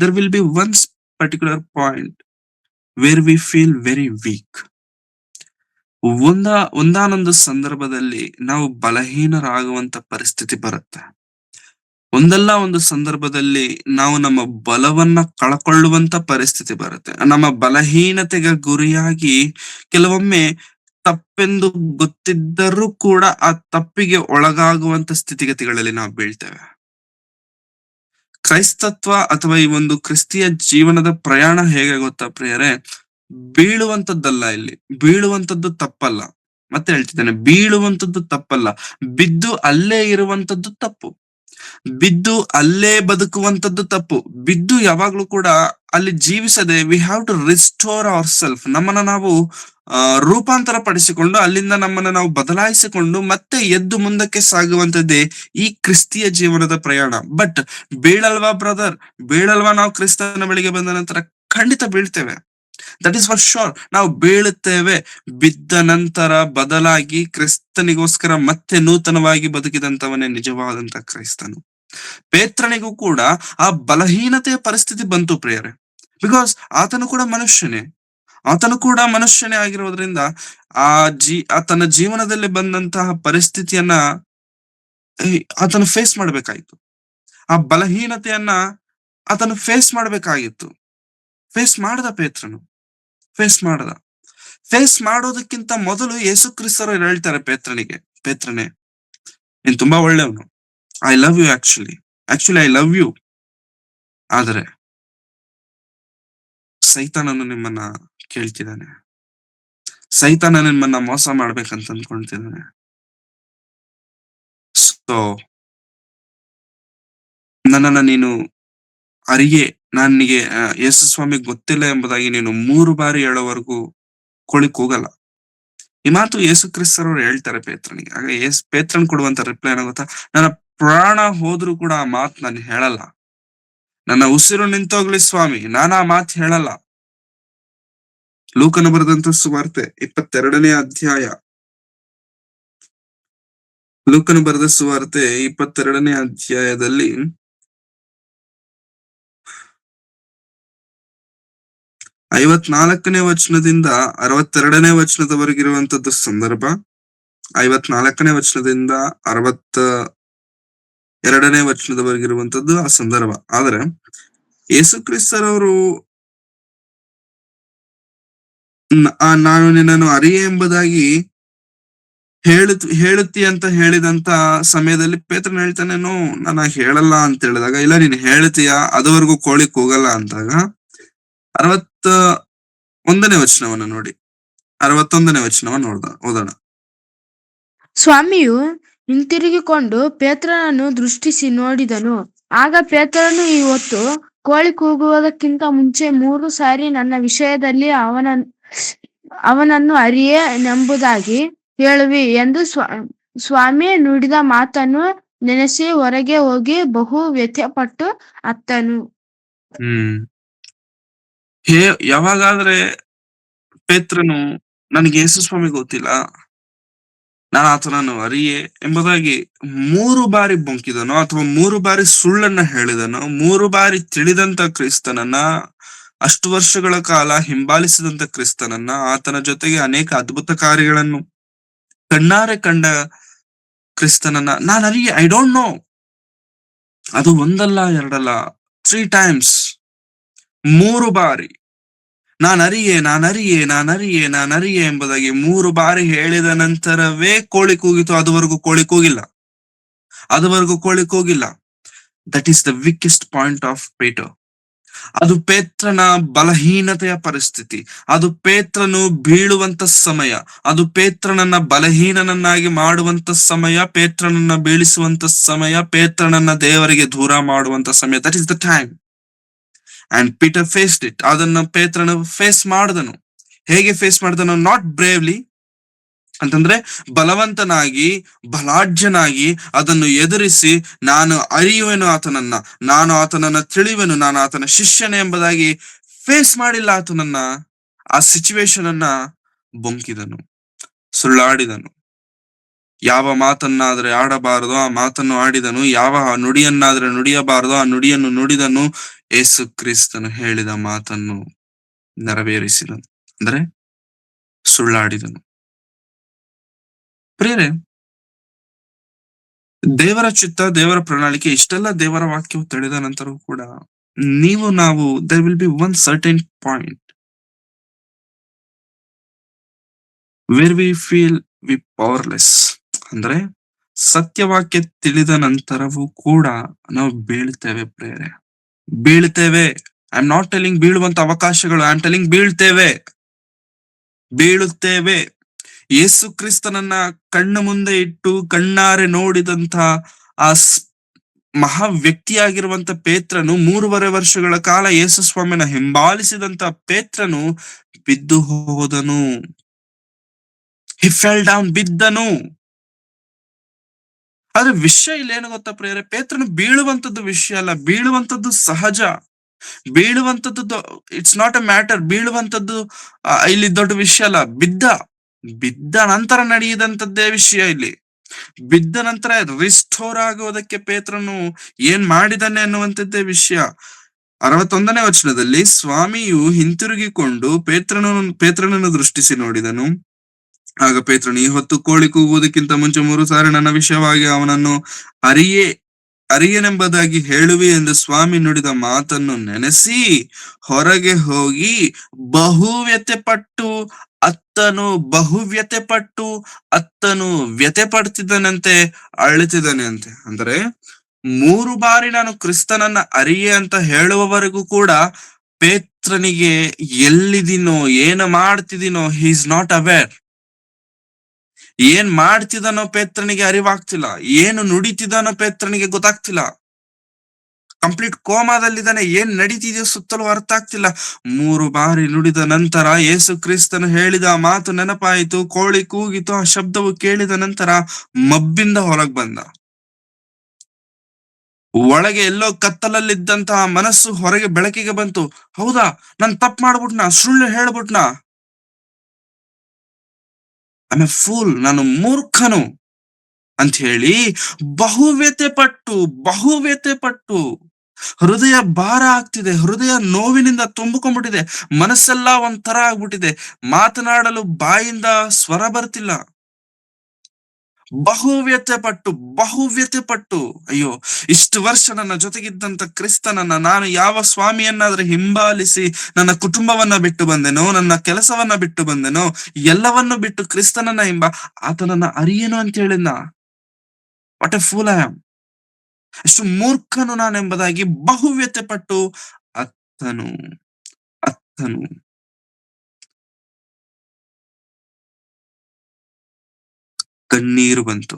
there will be one particular point where we feel very weak. ಒಂದಾನೊಂದು ಸಂದರ್ಭದಲ್ಲಿ ನಾವು ಬಲಹೀನರಾಗುವಂತ ಪರಿಸ್ಥಿತಿ ಬರುತ್ತೆ. ಒಂದಲ್ಲ ಒಂದು ಸಂದರ್ಭದಲ್ಲಿ ನಾವು ನಮ್ಮ ಬಲವನ್ನ ಕಳ್ಕೊಳ್ಳುವಂತ ಪರಿಸ್ಥಿತಿ ಬರುತ್ತೆ. ನಮ್ಮ ಬಲಹೀನತೆಗೆ ಗುರಿಯಾಗಿ ಕೆಲವೊಮ್ಮೆ ತಪ್ಪೆಂದು ಗೊತ್ತಿದ್ದರೂ ಕೂಡ ಆ ತಪ್ಪಿಗೆ ಒಳಗಾಗುವಂತ ಸ್ಥಿತಿಗತಿಗಳಲ್ಲಿ ನಾವು ಬೀಳ್ತೇವೆ. ಕ್ರೈಸ್ತತ್ವ ಅಥವಾ ಈ ಒಂದು ಕ್ರಿಸ್ತಿಯ ಜೀವನದ ಪ್ರಯಾಣ ಹೇಗೆ ಗೊತ್ತಾ ಪ್ರಿಯರೇ? ಬೀಳುವಂತದ್ದು ತಪ್ಪಲ್ಲ. ಮತ್ತೆ ಹೇಳ್ತಿದ್ದೇನೆ, ಬೀಳುವಂತದ್ದು ತಪ್ಪಲ್ಲ, ಬಿದ್ದು ಅಲ್ಲೇ ಇರುವಂತದ್ದು ತಪ್ಪು. ಬಿದ್ದು ಅಲ್ಲೇ ಬದುಕುವಂತದ್ದು ತಪ್ಪು. ಬಿದ್ದು ಯಾವಾಗ್ಲೂ ಕೂಡ ಅಲ್ಲಿ ಜೀವಿಸದೆ we have to restore our self. ನಮ್ಮನ್ನ ನಾವು ರೂಪಾಂತರ ಪಡಿಸಿಕೊಂಡು ಅಲ್ಲಿಂದ ನಮ್ಮನ್ನ ನಾವು ಬದಲಾಯಿಸಿಕೊಂಡು ಮತ್ತೆ ಎದ್ದು ಮುಂದಕ್ಕೆ ಸಾಗುವಂತದ್ದೇ ಈ ಕ್ರಿಸ್ತಿಯ ಜೀವನದ ಪ್ರಯಾಣ. ಬಟ್ ಬೀಳಲ್ವಾ ಬ್ರದರ್, ಬೀಳಲ್ವಾ ನಾವು ಕ್ರಿಸ್ತನ ಬಳಿಗೆ ಬಂದ ನಂತರ? ಖಂಡಿತ ಬೀಳ್ತೇವೆ. That is for sure. ನಾವು ಬೀಳುತ್ತೇವೆ. ಬಿದ್ದ ನಂತರ ಬದಲಾಗಿ ಕ್ರಿಸ್ತನಿಗೋಸ್ಕರ ಮತ್ತೆ ನೂತನವಾಗಿ ಬದುಕಿದಂತವನೇ ನಿಜವಾದಂತ ಕ್ರೈಸ್ತನು. ಪೇತ್ರನಿಗೂ ಕೂಡ ಆ ಬಲಹೀನತೆಯ ಪರಿಸ್ಥಿತಿ ಬಂತು ಪ್ರಿಯರೇ. ಬಿಕಾಸ್ ಆತನು ಕೂಡ ಮನುಷ್ಯನೇ. ಆತನು ಕೂಡ ಮನುಷ್ಯನೇ ಆಗಿರೋದ್ರಿಂದ ಆತನ ಜೀವನದಲ್ಲಿ ಬಂದಂತಹ ಪರಿಸ್ಥಿತಿಯನ್ನ ಆತನು ಫೇಸ್ ಮಾಡ್ಬೇಕಾಯ್ತು. ಆ ಬಲಹೀನತೆಯನ್ನ ಆತನು ಫೇಸ್ ಮಾಡ್ಬೇಕಾಗಿತ್ತು. ಫೇಸ್ ಮಾಡದ ಪೇತ್ರನು. ಫೇಸ್ ಮಾಡದ. ಫೇಸ್ ಮಾಡೋದಕ್ಕಿಂತ ಮೊದಲು ಯೇಸು ಕ್ರಿಸ್ತರು ಹೇಳ್ತಾರೆ ಪೇತ್ರನಿಗೆ, ಪೇತ್ರನೇ, ನೀನ್ ತುಂಬಾ ಒಳ್ಳೆಯವನು. I love you actually I love you. ಆದರೆ ಸೈತಾನನು ನಿಮ್ಮನ್ನ ಕೇಳ್ತಿದ್ದಾನೆ. ಸೈತಾನ ನಿಮ್ಮನ್ನ ಮೋಸ ಮಾಡ್ಬೇಕಂತ ಅಂದ್ಕೊಳ್ತಿದ್ದಾನೆ. ಸೊ ನನ್ನನ್ನ ನೀನು ಅರಿಯೇ, ನನಗೆ ಯೇಸು ಸ್ವಾಮಿ ಗೊತ್ತಿಲ್ಲ ಎಂಬುದಾಗಿ ನೀನು 3 ಬಾರಿ ಹೇಳೋವರೆಗೂ ಕೊಳಿಕ್ ಹೋಗಲ್ಲ. ಈ ಮಾತು ಯೇಸು ಕ್ರಿಸ್ತರವ್ರು ಹೇಳ್ತಾರೆ ಪೇತ್ರನಿಗೆ. ಆಗ ಪೇತ್ರನ್ ಕೊಡುವಂತ ರಿಪ್ಲೈ ಏನೋ ಗೊತ್ತಾ? ನನ್ನ ಪ್ರಾಣ ಹೋದ್ರೂ ಕೂಡ ಆ ಮಾತು ನಾನು ಹೇಳಲ್ಲ. ನನ್ನ ಉಸಿರು ನಿಂತೋಗ್ಲಿ ಸ್ವಾಮಿ, ನಾನು ಆ ಮಾತು ಹೇಳಲ್ಲ. ಲೂಕನು ಬರೆದಂತ ಸುವಾರ್ತೆ 22ನೇ ಅಧ್ಯಾಯ. ಲೂಕನು ಬರೆದ ಸುವಾರ್ತೆ 22ನೇ ಅಧ್ಯಾಯದಲ್ಲಿ 54ನೇ ವಚನದಿಂದ 62ನೇ ವಚನದವರೆಗಿರುವಂತದ್ದು ಸಂದರ್ಭ. 54ನೇ ವಚನದಿಂದ 62ನೇ ವಚನದವರೆಗಿರುವಂತದ್ದು ಆ ಸಂದರ್ಭ. ಆದ್ರೆ ಯೇಸು ಕ್ರಿಸ್ತರವರು ನಾನು ನಿನ್ನನ್ನು ಅರಿಯೆ ಎಂಬುದಾಗಿ ಹೇಳುತ್ತಿ ಅಂತ ಹೇಳಿದಂತ ಸಮಯದಲ್ಲಿ ಪೇತ್ರನ ಹೇಳ್ತಾನೆ, ನೋ, ನಾನು ಹೇಳಲ್ಲ ಅಂತ ಹೇಳಿದಾಗ, ಇಲ್ಲ ನೀನ್ ಹೇಳ್ತೀಯಾ, ಅದುವರೆಗೂ ಕೋಳಿಕ್ ಹೋಗಲ್ಲ ಅಂದಾಗ 61ನೇ ವಚನವನ್ನ ನೋಡಿ. 61ನೇ ವಚನವನ್ನ ಓದೋಣ. ಸ್ವಾಮಿಯು ಹಿಂತಿರುಗಿಕೊಂಡು ಪೇತ್ರನನ್ನು ದೃಷ್ಟಿಸಿ ನೋಡಿದನು. ಆಗ ಪೇತ್ರನು, ಈ ಹೊತ್ತು ಕೋಳಿ ಕೂಗುವುದಕ್ಕಿಂತ ಮುಂಚೆ 3 ಸಾರಿ ನನ್ನ ವಿಷಯದಲ್ಲಿ ಅವನನ್ನು ಅರಿಯೆ ಎಂಬುದಾಗಿ ಹೇಳುವಿ ಎಂದು ಸ್ವಾಮಿ ನುಡಿದ ಮಾತನ್ನು ನೆನೆಸಿ ಹೊರಗೆ ಹೋಗಿ ಬಹು ವ್ಯಥೆಪಟ್ಟು ಅತ್ತನು. ಯಾವಾಗಾದ್ರೆ ಪೇತ್ರನು ನನಗೆ ಯೇಸು ಸ್ವಾಮಿ ಗೊತ್ತಿಲ್ಲ, ನಾನು ಆತನನ್ನು ಅರಿಯೆ ಎಂಬುದಾಗಿ 3 ಬಾರಿ ಬೊಂಕಿದನೋ, ಅಥವಾ 3 ಬಾರಿ ಸುಳ್ಳನ್ನ ಹೇಳಿದನೋ, 3 ಬಾರಿ ತಿಳಿದಂತ ಕ್ರಿಸ್ತನನ್ನ, ಅಷ್ಟು ವರ್ಷಗಳ ಕಾಲ ಹಿಂಬಾಲಿಸಿದಂತ ಕ್ರಿಸ್ತನನ್ನ, ಆತನ ಜೊತೆಗೆ ಅನೇಕ ಅದ್ಭುತ ಕಾರ್ಯಗಳನ್ನು ಕಣ್ಣಾರೆ ಕಂಡ ಕ್ರಿಸ್ತನನ್ನ ನಾನು ಅರಿಯೆ, ಐ ಡೋಂಟ್ ನೋ. ಅದು ಒಂದಲ್ಲ ಎರಡಲ್ಲ, 3 times, 3 ಬಾರಿ ನಾನರಿಯೆ ಎಂಬುದಾಗಿ 3 ಬಾರಿ ಹೇಳಿದ ನಂತರವೇ ಕೋಳಿ ಕೂಗಿತು. ಅದುವರೆಗೂ ಕೋಳಿ ಕೂಗಿಲ್ಲ. That is the weakest point of Peter. ಅದು ಪೇತ್ರನ ಬಲಹೀನತೆಯ ಪರಿಸ್ಥಿತಿ. ಅದು ಪೇತ್ರನು ಬೀಳುವಂತ ಸಮಯ. ಅದು ಪೇತ್ರನನ್ನ ಬಲಹೀನನನ್ನಾಗಿ ಮಾಡುವಂತ ಸಮಯ, ಪೇತ್ರನನ್ನ ಬೀಳಿಸುವಂತ ಸಮಯ, ಪೇತ್ರನನ್ನ ದೇವರಿಗೆ ದೂರ ಮಾಡುವಂತ ಸಮಯ. That is the time. And Peter faced it. ಅದನ್ನ ಪೇತ್ರನು ಫೇಸ್ ಮಾಡಿದನು. ಹೇಗೆ ಫೇಸ್ ಮಾಡಿದನು? ನಾಟ್ ಬ್ರೇವ್ಲಿ ಅಂತಂದ್ರೆ ಬಲವಂತನಾಗಿ, ಬಲಾಢ್ಯನಾಗಿ ಅದನ್ನು ಎದುರಿಸಿ, ನಾನು ಅರಿಯುವೆನು ಆತನನ್ನ, ನಾನು ಆತನನ್ನ ತಿಳಿಯುವೆನು, ನಾನು ಆತನ ಶಿಷ್ಯನೇ ಎಂಬುದಾಗಿ ಫೇಸ್ ಮಾಡಿಲ್ಲ ಆತನನ್ನ. ಆ ಸಿಚುವೇಶನ್ ಅನ್ನ ಬೊಂಕಿದನು, ಸುಳ್ಳಾಡಿದನು. ಯಾವ ಮಾತನ್ನಾದ್ರೆ ಆಡಬಾರದೋ ಆ ಮಾತನ್ನು ಆಡಿದನು. ಯಾವ ನುಡಿಯನ್ನಾದ್ರೆ ನುಡಿಯಬಾರದೋ ಆ ನುಡಿಯನ್ನು ನುಡಿದನು. ಯೇಸು ಕ್ರಿಸ್ತನು ಹೇಳಿದ ಮಾತನ್ನು ನೆರವೇರಿಸಿದನು, ಅಂದ್ರೆ ಸುಳ್ಳಾಡಿದನು. ಪ್ರಿಯರೇ, ದೇವರ ಚಿತ್ತ, ದೇವರ ಪ್ರಣಾಳಿಕೆ, ಇಷ್ಟೆಲ್ಲ ದೇವರ ವಾಕ್ಯವು ತಿಳಿದ ನಂತರವೂ ಕೂಡ ನಾವು there will be one certain point where we feel we powerless. ಅಂದ್ರೆ ಸತ್ಯವಾಕ್ಯ ತಿಳಿದ ನಂತರವೂ ಕೂಡ ನಾವು ಬೀಳ್ತೇವೆ ಪ್ರಿಯರೇ, ಬೀಳ್ತೇವೆ. ಐ ಆಮ್ ನಾಟ್ ಟೆಲಿಂಗ್ ಬೀಳುವಂತ ಅವಕಾಶಗಳು, ಐ ಆಮ್ ಟೆಲಿಂಗ್ ಬೀಳುತ್ತೇವೆ. ಯೇಸು ಕ್ರಿಸ್ತನನ್ನ ಕಣ್ಣು ಮುಂದೆ ಇಟ್ಟು ಕಣ್ಣಾರೆ ನೋಡಿದಂತ ಆ ಮಹಾ ವ್ಯಕ್ತಿಯಾಗಿರುವಂತ ಪೇತ್ರನು, 3.5 ವರ್ಷಗಳ ಕಾಲ ಯೇಸು ಸ್ವಾಮಿನ ಹಿಂಬಾಲಿಸಿದಂತ ಪೇತ್ರನು ಬಿದ್ದು ಹೋದನು. ಹಿ ಫೆಲ್ ಡೌನ್, ಬಿದ್ದನು. ಆದ್ರೆ ವಿಷಯ ಇಲ್ಲಿ ಏನು ಗೊತ್ತಾ ಪ್ರಿಯರೇ? ಪೇತ್ರನು ಬೀಳುವಂತದ್ದು ವಿಷಯ ಅಲ್ಲ, ಬೀಳುವಂತದ್ದು ಸಹಜ. ಬೀಳುವಂತದ್ದು ಇಟ್ಸ್ ನಾಟ್ ಎ ಮ್ಯಾಟರ್. ಬೀಳುವಂತದ್ದು ಇಲ್ಲಿ ದೊಡ್ಡ ವಿಷಯ ಅಲ್ಲ. ಬಿದ್ದ ನಂತರ ನಡೆಯದಂತದ್ದೇ ವಿಷಯ ಇಲ್ಲಿ. ಬಿದ್ದ ನಂತರ ರಿಸ್ಟೋರ್ ಆಗುವುದಕ್ಕೆ ಪೇತ್ರನು ಏನ್ ಮಾಡಿದಾನೆ ಅನ್ನುವಂಥದ್ದೇ ವಿಷಯ. 61ನೇ ವಚನದಲ್ಲಿ ಸ್ವಾಮಿಯು ಹಿಂತಿರುಗಿಕೊಂಡು ಪೇತ್ರನನ್ನು ದೃಷ್ಟಿಸಿ ನೋಡಿದನು. ಆಗ ಪೇತ್ರನು, ಈ ಹೊತ್ತು ಕೋಳಿ ಕೂಗುವುದಕ್ಕಿಂತ ಮುಂಚೆ 3 ಸಾರಿ ನನ್ನ ವಿಷಯವಾಗಿ ಅವನನ್ನು ಅರಿಯನೆಂಬುದಾಗಿ ಹೇಳುವಿ ಎಂದು ಸ್ವಾಮಿ ನುಡಿದ ಮಾತನ್ನು ನೆನೆಸಿ ಹೊರಗೆ ಹೋಗಿ ಅತ್ತನು ವ್ಯತೆ ಪಡ್ತಿದ್ದನಂತೆ, ಅಳುತ್ತಿದ್ದಾನೆ. ಅಂದ್ರೆ 3 ಬಾರಿ ನಾನು ಕ್ರಿಸ್ತನನ್ನ ಅರಿಯೆ ಅಂತ ಹೇಳುವವರೆಗೂ ಕೂಡ ಪೇತ್ರನಿಗೆ ಎಲ್ಲಿದ್ದೀನೋ, ಏನು ಮಾಡ್ತಿದ್ದೀನೋ, ಹಿ ಇಸ್ ನಾಟ್ ಅವೇರ್. ಏನ್ ಮಾಡ್ತಿದ್ದಾನೋ ಪೇತ್ರನಿಗೆ ಅರಿವಾಗ್ತಿಲ್ಲ, ಏನು ನುಡಿತಿದ್ದಾನೋ ಪೇತ್ರನಿಗೆ ಗೊತ್ತಾಗ್ತಿಲ್ಲ. ಕಂಪ್ಲೀಟ್ ಕೋಮಾದಲ್ಲಿದ್ದಾನೆ. ಏನ್ ನಡೀತಿದೆಯೋ ಸುತ್ತಲೂ ಅರ್ಥ ಆಗ್ತಿಲ್ಲ. 3 ಬಾರಿ ನುಡಿದ ನಂತರ ಯೇಸು ಕ್ರಿಸ್ತನು ಹೇಳಿದ ಮಾತು ನೆನಪಾಯಿತು. ಕೋಳಿ ಕೂಗಿತು. ಆ ಶಬ್ದವು ಕೇಳಿದ ನಂತರ ಮಬ್ಬಿಂದ ಹೊರಗ್ ಬಂದ. ಒಳಗೆ ಎಲ್ಲೋ ಕತ್ತಲಲ್ಲಿದ್ದಂತಹ ಮನಸ್ಸು ಹೊರಗೆ ಬೆಳಕಿಗೆ ಬಂತು. ಹೌದಾ, ನಾನು ತಪ್ಪು ಮಾಡ್ಬಿಟ್ನಾ, ಸುಳ್ಳು ಹೇಳ್ಬಿಟ್ನಾ, ಐ ಆಮ್ ಎ ಫೂಲ್, ನಾನು ಮೂರ್ಖನು ಅಂತ ಹೇಳಿ ಬಹುವ್ಯತೆ ಪಟ್ಟು ಹೃದಯ ಭಾರ ಆಗ್ತಿದೆ. ಹೃದಯ ನೋವಿನಿಂದ ತುಂಬಿಕೊಂಡ್ಬಿಟ್ಟಿದೆ. ಮನಸ್ಸೆಲ್ಲ ಒಂಥರ ಆಗ್ಬಿಟ್ಟಿದೆ. ಮಾತನಾಡಲು ಬಾಯಿಂದ ಸ್ವರ ಬರ್ತಿಲ್ಲ. ಬಹುವ್ಯತೆ ಪಟ್ಟು ಅಯ್ಯೋ, ಇಷ್ಟು ವರ್ಷ ನನ್ನ ಜೊತೆಗಿದ್ದಂತ ಕ್ರಿಸ್ತನನ್ನ ನಾನು ಯಾವ ಸ್ವಾಮಿಯನ್ನಾದ್ರೆ ಹಿಂಬಾಲಿಸಿ ನನ್ನ ಕುಟುಂಬವನ್ನ ಬಿಟ್ಟು ಬಂದೆನೋ, ನನ್ನ ಕೆಲಸವನ್ನ ಬಿಟ್ಟು ಬಂದೆನೋ, ಎಲ್ಲವನ್ನು ಬಿಟ್ಟು ಕ್ರಿಸ್ತನನ್ನ ಆತನನ್ನ ಅರಿಯೇನು ಅಂತ ಹೇಳಿದ್ನ. What a fool I am. ಎಷ್ಟು ಮೂರ್ಖನು ನಾನೆಂಬುದಾಗಿ ಬಹುವ್ಯತೆ ಪಟ್ಟು ಅತ್ತನು ಕಣ್ಣೀರು ಬಂತು.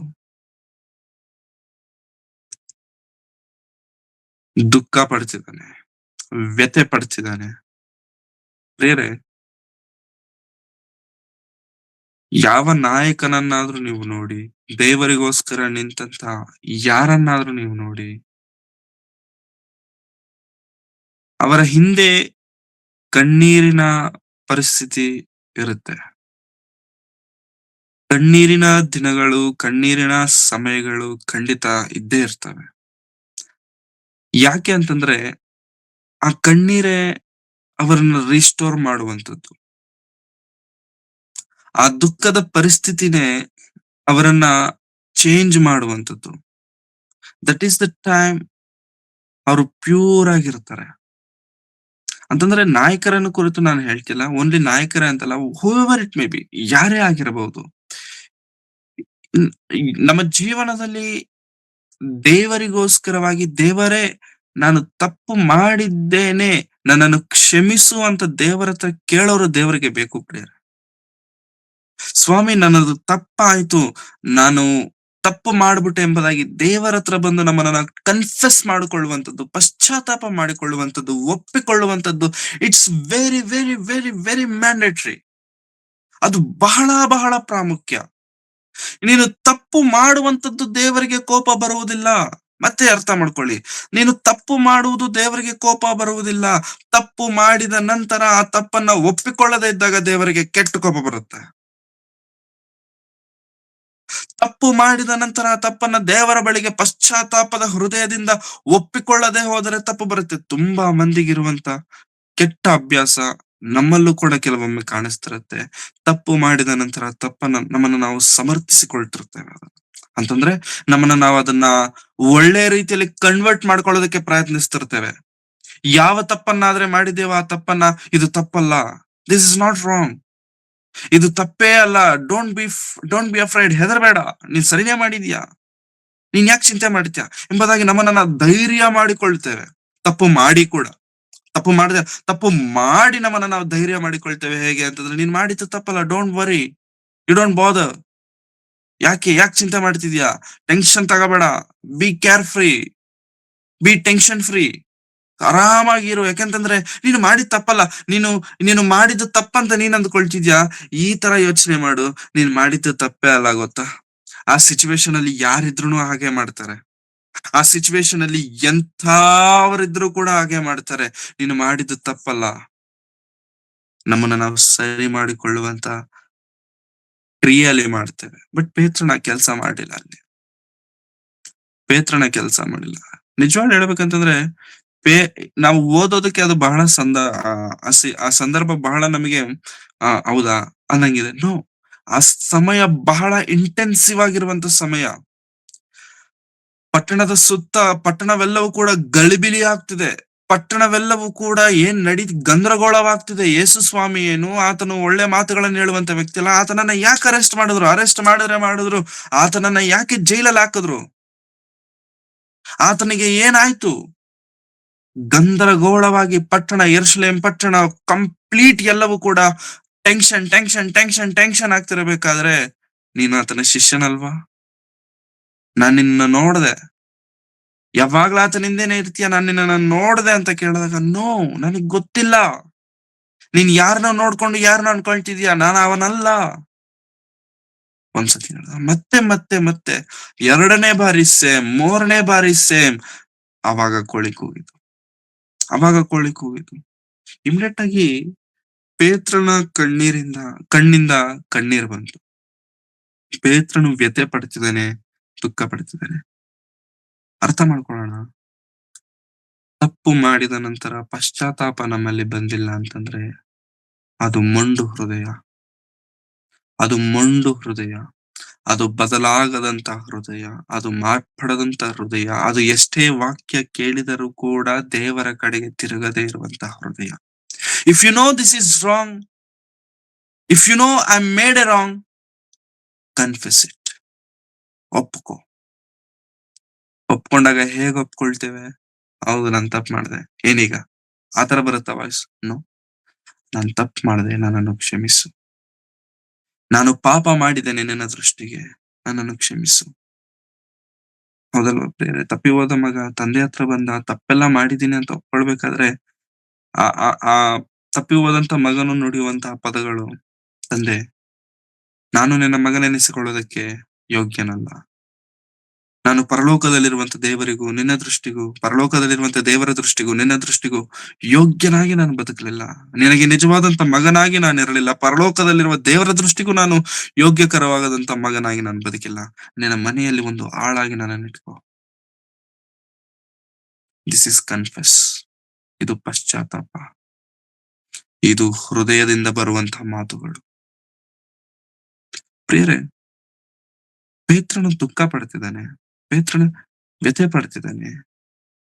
ದುಃಖ ಪಡ್ತಿದ್ದಾನೆ, ವ್ಯತೆ ಪಡ್ತಿದ್ದಾನೆ. ಬೇರೆ ಯಾವ ನಾಯಕನನ್ನಾದ್ರೂ ನೀವು ನೋಡಿ, ದೇವರಿಗೋಸ್ಕರ ನಿಂತಂತ ಯಾರನ್ನಾದ್ರೂ ನೀವು ನೋಡಿ, ಅವರ ಹಿಂದೆ ಕಣ್ಣೀರಿನ ಪರಿಸ್ಥಿತಿ ಇರುತ್ತೆ. ಕಣ್ಣೀರಿನ ದಿನಗಳು, ಕಣ್ಣೀರಿನ ಸಮಯಗಳು ಖಂಡಿತ ಇದ್ದೇ ಇರ್ತವೆ. ಯಾಕೆ ಅಂತಂದ್ರೆ ಆ ಕಣ್ಣೀರೇ ಅವರನ್ನ ರಿಸ್ಟೋರ್ ಮಾಡುವಂಥದ್ದು. ಆ ದುಃಖದ ಪರಿಸ್ಥಿತಿನೇ ಅವರನ್ನ ಚೇಂಜ್ ಮಾಡುವಂಥದ್ದು. ದಟ್ ಈಸ್ ದ ಟೈಮ್ ಅವರು ಪ್ಯೂರ್ ಆಗಿರ್ತಾರೆ. ಅಂತಂದ್ರೆ ನಾಯಕರನ್ನು ಕುರಿತು ನಾನು ಹೇಳ್ತಿಲ್ಲ, ಓನ್ಲಿ ನಾಯಕರೇ ಅಂತಲ್ಲ, ಹೂಎವರ್ ಇಟ್ ಮೇ ಬಿ, ಯಾರೇ ಆಗಿರಬಹುದು. ನಮ್ಮ ಜೀವನದಲ್ಲಿ ದೇವರಿಗೋಸ್ಕರವಾಗಿ, ದೇವರೇ ನಾನು ತಪ್ಪು ಮಾಡಿದ್ದೇನೆ, ನನ್ನನ್ನು ಕ್ಷಮಿಸು ಅಂತ ದೇವರ ಹತ್ರ ಕೇಳೋರು ದೇವರಿಗೆ ಬೇಕು ಪ್ರಿಯರೇ. ಸ್ವಾಮಿ, ನನ್ನದು ತಪ್ಪಾಯ್ತು, ನಾನು ತಪ್ಪು ಮಾಡ್ಬಿಟ್ಟೆ ಎಂಬುದಾಗಿ ದೇವರ ಹತ್ರ ಬಂದು ನಮ್ಮನ್ನ ಕನ್ಫೆಸ್ ಮಾಡಿಕೊಳ್ಳುವಂಥದ್ದು, ಪಶ್ಚಾತ್ತಾಪ ಮಾಡಿಕೊಳ್ಳುವಂಥದ್ದು, ಒಪ್ಪಿಕೊಳ್ಳುವಂಥದ್ದು, it's very very very very mandatory. ಅದು ಬಹಳ ಬಹಳ ಪ್ರಾಮುಖ್ಯ. ನೀನು ತಪ್ಪು ಮಾಡುವಂಥದ್ದು ದೇವರಿಗೆ ಕೋಪ ಬರುವುದಿಲ್ಲ. ಮತ್ತೆ ಅರ್ಥ ಮಾಡ್ಕೊಳ್ಳಿ, ನೀನು ತಪ್ಪು ಮಾಡುವುದು ದೇವರಿಗೆ ಕೋಪ ಬರುವುದಿಲ್ಲ. ತಪ್ಪು ಮಾಡಿದ ನಂತರ ಆ ತಪ್ಪನ್ನ ಒಪ್ಪಿಕೊಳ್ಳದೆ ಇದ್ದಾಗ ದೇವರಿಗೆ ಕೆಟ್ಟ ಕೋಪ ಬರುತ್ತೆ. ತಪ್ಪು ಮಾಡಿದ ನಂತರ ಆ ತಪ್ಪನ್ನ ದೇವರ ಬಳಿಗೆ ಪಶ್ಚಾತ್ತಾಪದ ಹೃದಯದಿಂದ ಒಪ್ಪಿಕೊಳ್ಳದೆ ಹೋದರೆ ತಪ್ಪು ಬರುತ್ತೆ. ತುಂಬಾ ಮಂದಿಗಿರುವಂತ ಕೆಟ್ಟ ಅಭ್ಯಾಸ ನಮ್ಮಲ್ಲೂ ಕೂಡ ಕೆಲವೊಮ್ಮೆ ಕಾಣಿಸ್ತಿರತ್ತೆ. ತಪ್ಪು ಮಾಡಿದ ನಂತರ ನಮ್ಮನ್ನ ನಾವು ಸಮರ್ಥಿಸಿಕೊಳ್ತಿರ್ತೇವೆ. ಅಂತಂದ್ರೆ ನಾವು ಅದನ್ನ ಒಳ್ಳೆ ರೀತಿಯಲ್ಲಿ ಕನ್ವರ್ಟ್ ಮಾಡ್ಕೊಳ್ಳೋದಕ್ಕೆ ಪ್ರಯತ್ನಿಸ್ತಿರ್ತೇವೆ. ಯಾವ ತಪ್ಪನ್ನಾದ್ರೆ ಮಾಡಿದ್ದೇವ ಆ ತಪ್ಪನ್ನ, ಇದು ತಪ್ಪಲ್ಲ, ದಿಸ್ ಇಸ್ ನಾಟ್ ರಾಂಗ್, ಇದು ತಪ್ಪೇ ಅಲ್ಲ, ಡೋಂಟ್ ಬಿ ಅಫ್ರೈಡ್, ಹೆದರ್ಬೇಡ, ನೀನ್ ಸರಿನೇ ಮಾಡಿದ್ಯಾ, ನೀನ್ ಯಾಕೆ ಚಿಂತೆ ಮಾಡ್ತೀಯ ಎಂಬುದಾಗಿ ನಮ್ಮನ್ನ ಧೈರ್ಯ ಮಾಡಿಕೊಳ್ತೇವೆ. ತಪ್ಪು ಮಾಡಿ ನಮ್ಮನ್ನ ನಾವು ಧೈರ್ಯ ಮಾಡಿಕೊಳ್ತೇವೆ. ಹೇಗೆ ಅಂತಂದ್ರೆ, ನೀನ್ ಮಾಡಿದ್ದು ತಪ್ಪಲ್ಲ, don't worry, you don't bother, ಯಾಕೆ ಚಿಂತೆ ಮಾಡ್ತಿದ್ಯಾ, ಟೆನ್ಷನ್ ತಗೋಬೇಡ, be carefree, be tension free, ಆರಾಮಾಗಿರು. ಯಾಕೆಂತಂದ್ರೆ ನೀನು ಮಾಡಿದ ತಪ್ಪಲ್ಲ, ನೀನು ಮಾಡಿದ್ದು ತಪ್ಪಂತ ನೀನ್ ಅಂದ್ಕೊಳ್ತಿದ್ಯಾ. ಈ ತರ ಯೋಚನೆ ಮಾಡು, ನೀನ್ ಮಾಡಿದ್ದು ತಪ್ಪೇ ಅಲ್ಲ, ಗೊತ್ತಾ. ಆ ಸಿಚುವೇಶನ್ ಅಲ್ಲಿ ಯಾರಿದ್ರು ಹಾಗೆ ಮಾಡ್ತಾರೆ. ಆ ಸಿಚುವೇಶನ್ ಅಲ್ಲಿ ಎಂಥವರಿದ್ರು ಕೂಡ ಹಾಗೆ ಮಾಡ್ತಾರೆ. ನೀನು ಮಾಡಿದ್ದು ತಪ್ಪಲ್ಲ. ನಮ್ಮನ್ನ ನಾವು ಸರಿ ಮಾಡಿಕೊಳ್ಳುವಂತ ಕ್ರಿಯೆಯಲ್ಲಿ ಮಾಡ್ತೇವೆ. ಬಟ್ ಪೇತ್ರನ ಕೆಲಸ ಮಾಡಿಲ್ಲ ಅಲ್ಲಿ. ಪೇತ್ರನ ಕೆಲಸ ಮಾಡಿಲ್ಲ. ನಿಜವಾಗ್ಲೂ ಹೇಳ್ಬೇಕಂತಂದ್ರೆ ಪೇ ನಾವು ಓದೋದಕ್ಕೆ ಅದು ಬಹಳ ಆ ಸಂದರ್ಭ ಬಹಳ ನಮಗೆ ಹೌದಾ ಅನ್ನಂಗಿದೆ. ನೋ, ಆ ಸಮಯ ಬಹಳ ಇಂಟೆನ್ಸಿವ್ ಆಗಿರುವಂತ ಸಮಯ. ಪಟ್ಟಣದ ಸುತ್ತ ಪಟ್ಟಣವೆಲ್ಲವೂ ಕೂಡ ಗಲಿಬಿಲಿ ಆಗ್ತಿದೆ. ಪಟ್ಟಣವೆಲ್ಲವೂ ಕೂಡ ಏನ್ ಗಂದರಗೋಳವಾಗ್ತಿದೆ. ಯೇಸು ಸ್ವಾಮಿ ಏನು, ಆತನು ಒಳ್ಳೆ ಮಾತುಗಳನ್ನು ಹೇಳುವಂತ ವ್ಯಕ್ತಿ ಅಲ್ಲ. ಆತನನ್ನ ಯಾಕೆ ಅರೆಸ್ಟ್ ಮಾಡಿದ್ರು? ಅರೆಸ್ಟ್ ಮಾಡಿದ್ರು. ಆತನನ್ನ ಯಾಕೆ ಜೈಲಲ್ಲಿ ಹಾಕಿದ್ರು? ಆತನಿಗೆ ಏನಾಯ್ತು? ಗಂದರಗೋಳವಾಗಿ ಪಟ್ಟಣ, ಯೆರೂಸಲೇಮ್ ಪಟ್ಟಣ ಕಂಪ್ಲೀಟ್ ಎಲ್ಲವೂ ಕೂಡ ಟೆನ್ಷನ್ ಟೆನ್ಷನ್ ಟೆನ್ಷನ್ ಟೆನ್ಷನ್ ಆಗ್ತಿರಬೇಕಾದ್ರೆ, ನೀನು ಆತನ ಶಿಷ್ಯನಲ್ವಾ? ನಾನ್ ನಿನ್ನ ನೋಡ್ದೆ, ಯಾವಾಗ್ಲೂ ಆತನಿಂದೇನೆ ಇರ್ತೀಯ, ನಾನ್ ನಿನ್ನ ನೋಡ್ದೆ ಅಂತ ಕೇಳಿದಾಗ, ನೋ, ನನಗ್ ಗೊತ್ತಿಲ್ಲ. ನೀನ್ ಯಾರನ್ನ ನೋಡ್ಕೊಂಡು ಯಾರನ್ನ ಅನ್ಕೊಳ್ತಿದ್ಯಾ? ನಾನು ಅವನಲ್ಲ. ಒಂದ್ಸತಿ ಹೇಳ್ದ, ಮತ್ತೆ ಮತ್ತೆ ಮತ್ತೆ 2ನೇ ಬಾರಿ ಸೇಮ್, 3ನೇ ಬಾರಿ ಸೇಮ್. ಅವಾಗ ಕೋಳಿ ಕೂಗಿತು. ಇಮಿಡಿಯೇಟ್ ಆಗಿ ಪೇತ್ರನ ಕಣ್ಣಿಂದ ಕಣ್ಣೀರ್ ಬಂತು. ಪೇತ್ರನು ವ್ಯಥೆ ಪಡ್ತಿದ್ದಾನೆ, ದುಃಖ ಪಡ್ತಿದ್ದಾನೆ. ಅರ್ಥ ಮಾಡ್ಕೊಳ್ಳೋಣ. ತಪ್ಪು ಮಾಡಿದ ನಂತರ ಪಶ್ಚಾತ್ತಾಪ ನಮ್ಮಲ್ಲಿ ಬಂದಿಲ್ಲ ಅಂತಂದ್ರೆ ಅದು ಮೊಂಡು ಹೃದಯ. ಅದು ಬದಲಾಗದಂತ ಹೃದಯ, ಅದು ಮಾರ್ಪಡದಂತ ಹೃದಯ, ಅದು ಎಷ್ಟೇ ವಾಕ್ಯ ಕೇಳಿದರೂ ಕೂಡ ದೇವರ ಕಡೆಗೆ ತಿರುಗದೇ ಇರುವಂತ ಹೃದಯ. If you know this is wrong, if you know I made a wrong, confess it. ಒಪ್ಕೊಂಡಾಗ ಹೇಗೆ ಒಪ್ಕೊಳ್ತೇವೆ? ಹೌದು, ನಾನು ತಪ್ಪು ಮಾಡಿದೆ, ಏನೀಗ ಆತರ ಬರುತ್ತಾ ವಾಯ್ಸ್? ನೋ, ನಾನು ತಪ್ಪು ಮಾಡಿದೆ, ನನ್ನನ್ನು ಕ್ಷಮಿಸು. ನಾನು ಪಾಪ ಮಾಡಿದ್ದೇನೆ ನಿನ್ನ ದೃಷ್ಟಿಗೆ, ನನ್ನನ್ನು ಕ್ಷಮಿಸು. ಹೌದಲ್ವಾ ಪ್ರಿಯರೇ? ತಪ್ಪಿ ಹೋದ ಮಗ ತಂದೆ ಹತ್ರ ಬಂದ, ತಪ್ಪೆಲ್ಲ ಮಾಡಿದ್ದೀನಿ ಅಂತ ಒಪ್ಕೊಳ್ಬೇಕಾದ್ರೆ ಆ ತಪ್ಪಿ ಹೋದಂತ ಮಗನು ನುಡಿಯುವಂತಹ ಪದಗಳು, ತಂದೆ, ನಾನು ನಿನ್ನ ಮಗನೆನಿಸಿಕೊಳ್ಳೋದಕ್ಕೆ ಯೋಗ್ಯನಲ್ಲ. ನಾನು ಪರಲೋಕದಲ್ಲಿರುವಂತ ದೇವರಿಗೂ ನಿನ್ನ ದೃಷ್ಟಿಗೂ, ಪರಲೋಕದಲ್ಲಿರುವಂತ ದೇವರ ದೃಷ್ಟಿಗೂ ನಿನ್ನ ದೃಷ್ಟಿಗೂ ಯೋಗ್ಯನಾಗಿ ನಾನು ಬದುಕಲಿಲ್ಲ. ನಿನಗೆ ನಿಜವಾದಂತ ಮಗನಾಗಿ ನಾನು ಇರಲಿಲ್ಲ. ಪರಲೋಕದಲ್ಲಿರುವ ದೇವರ ದೃಷ್ಟಿಗೂ ನಾನು ಯೋಗ್ಯಕರವಾಗದಂತ ಮಗನಾಗಿ ನಾನು ಬದುಕಿಲ್ಲ. ನಿನ್ನ ಮನೆಯಲ್ಲಿ ಒಂದು ಆಳಾಗಿ ನನ್ನನ್ನು ಇಟ್ಕೋ. This is confess. ಇದು ಪಶ್ಚಾತ್ತಾಪ. ಇದು ಹೃದಯದಿಂದ ಬರುವಂತಹ ಮಾತುಗಳು. ಪ್ರಿಯರೇ, ಪೇತ್ರನು ದುಃಖ ಪಡ್ತಿದ್ದಾನೆ, ಪೇತ್ರನು ವ್ಯಥೆ ಪಡ್ತಿದ್ದಾನೆ.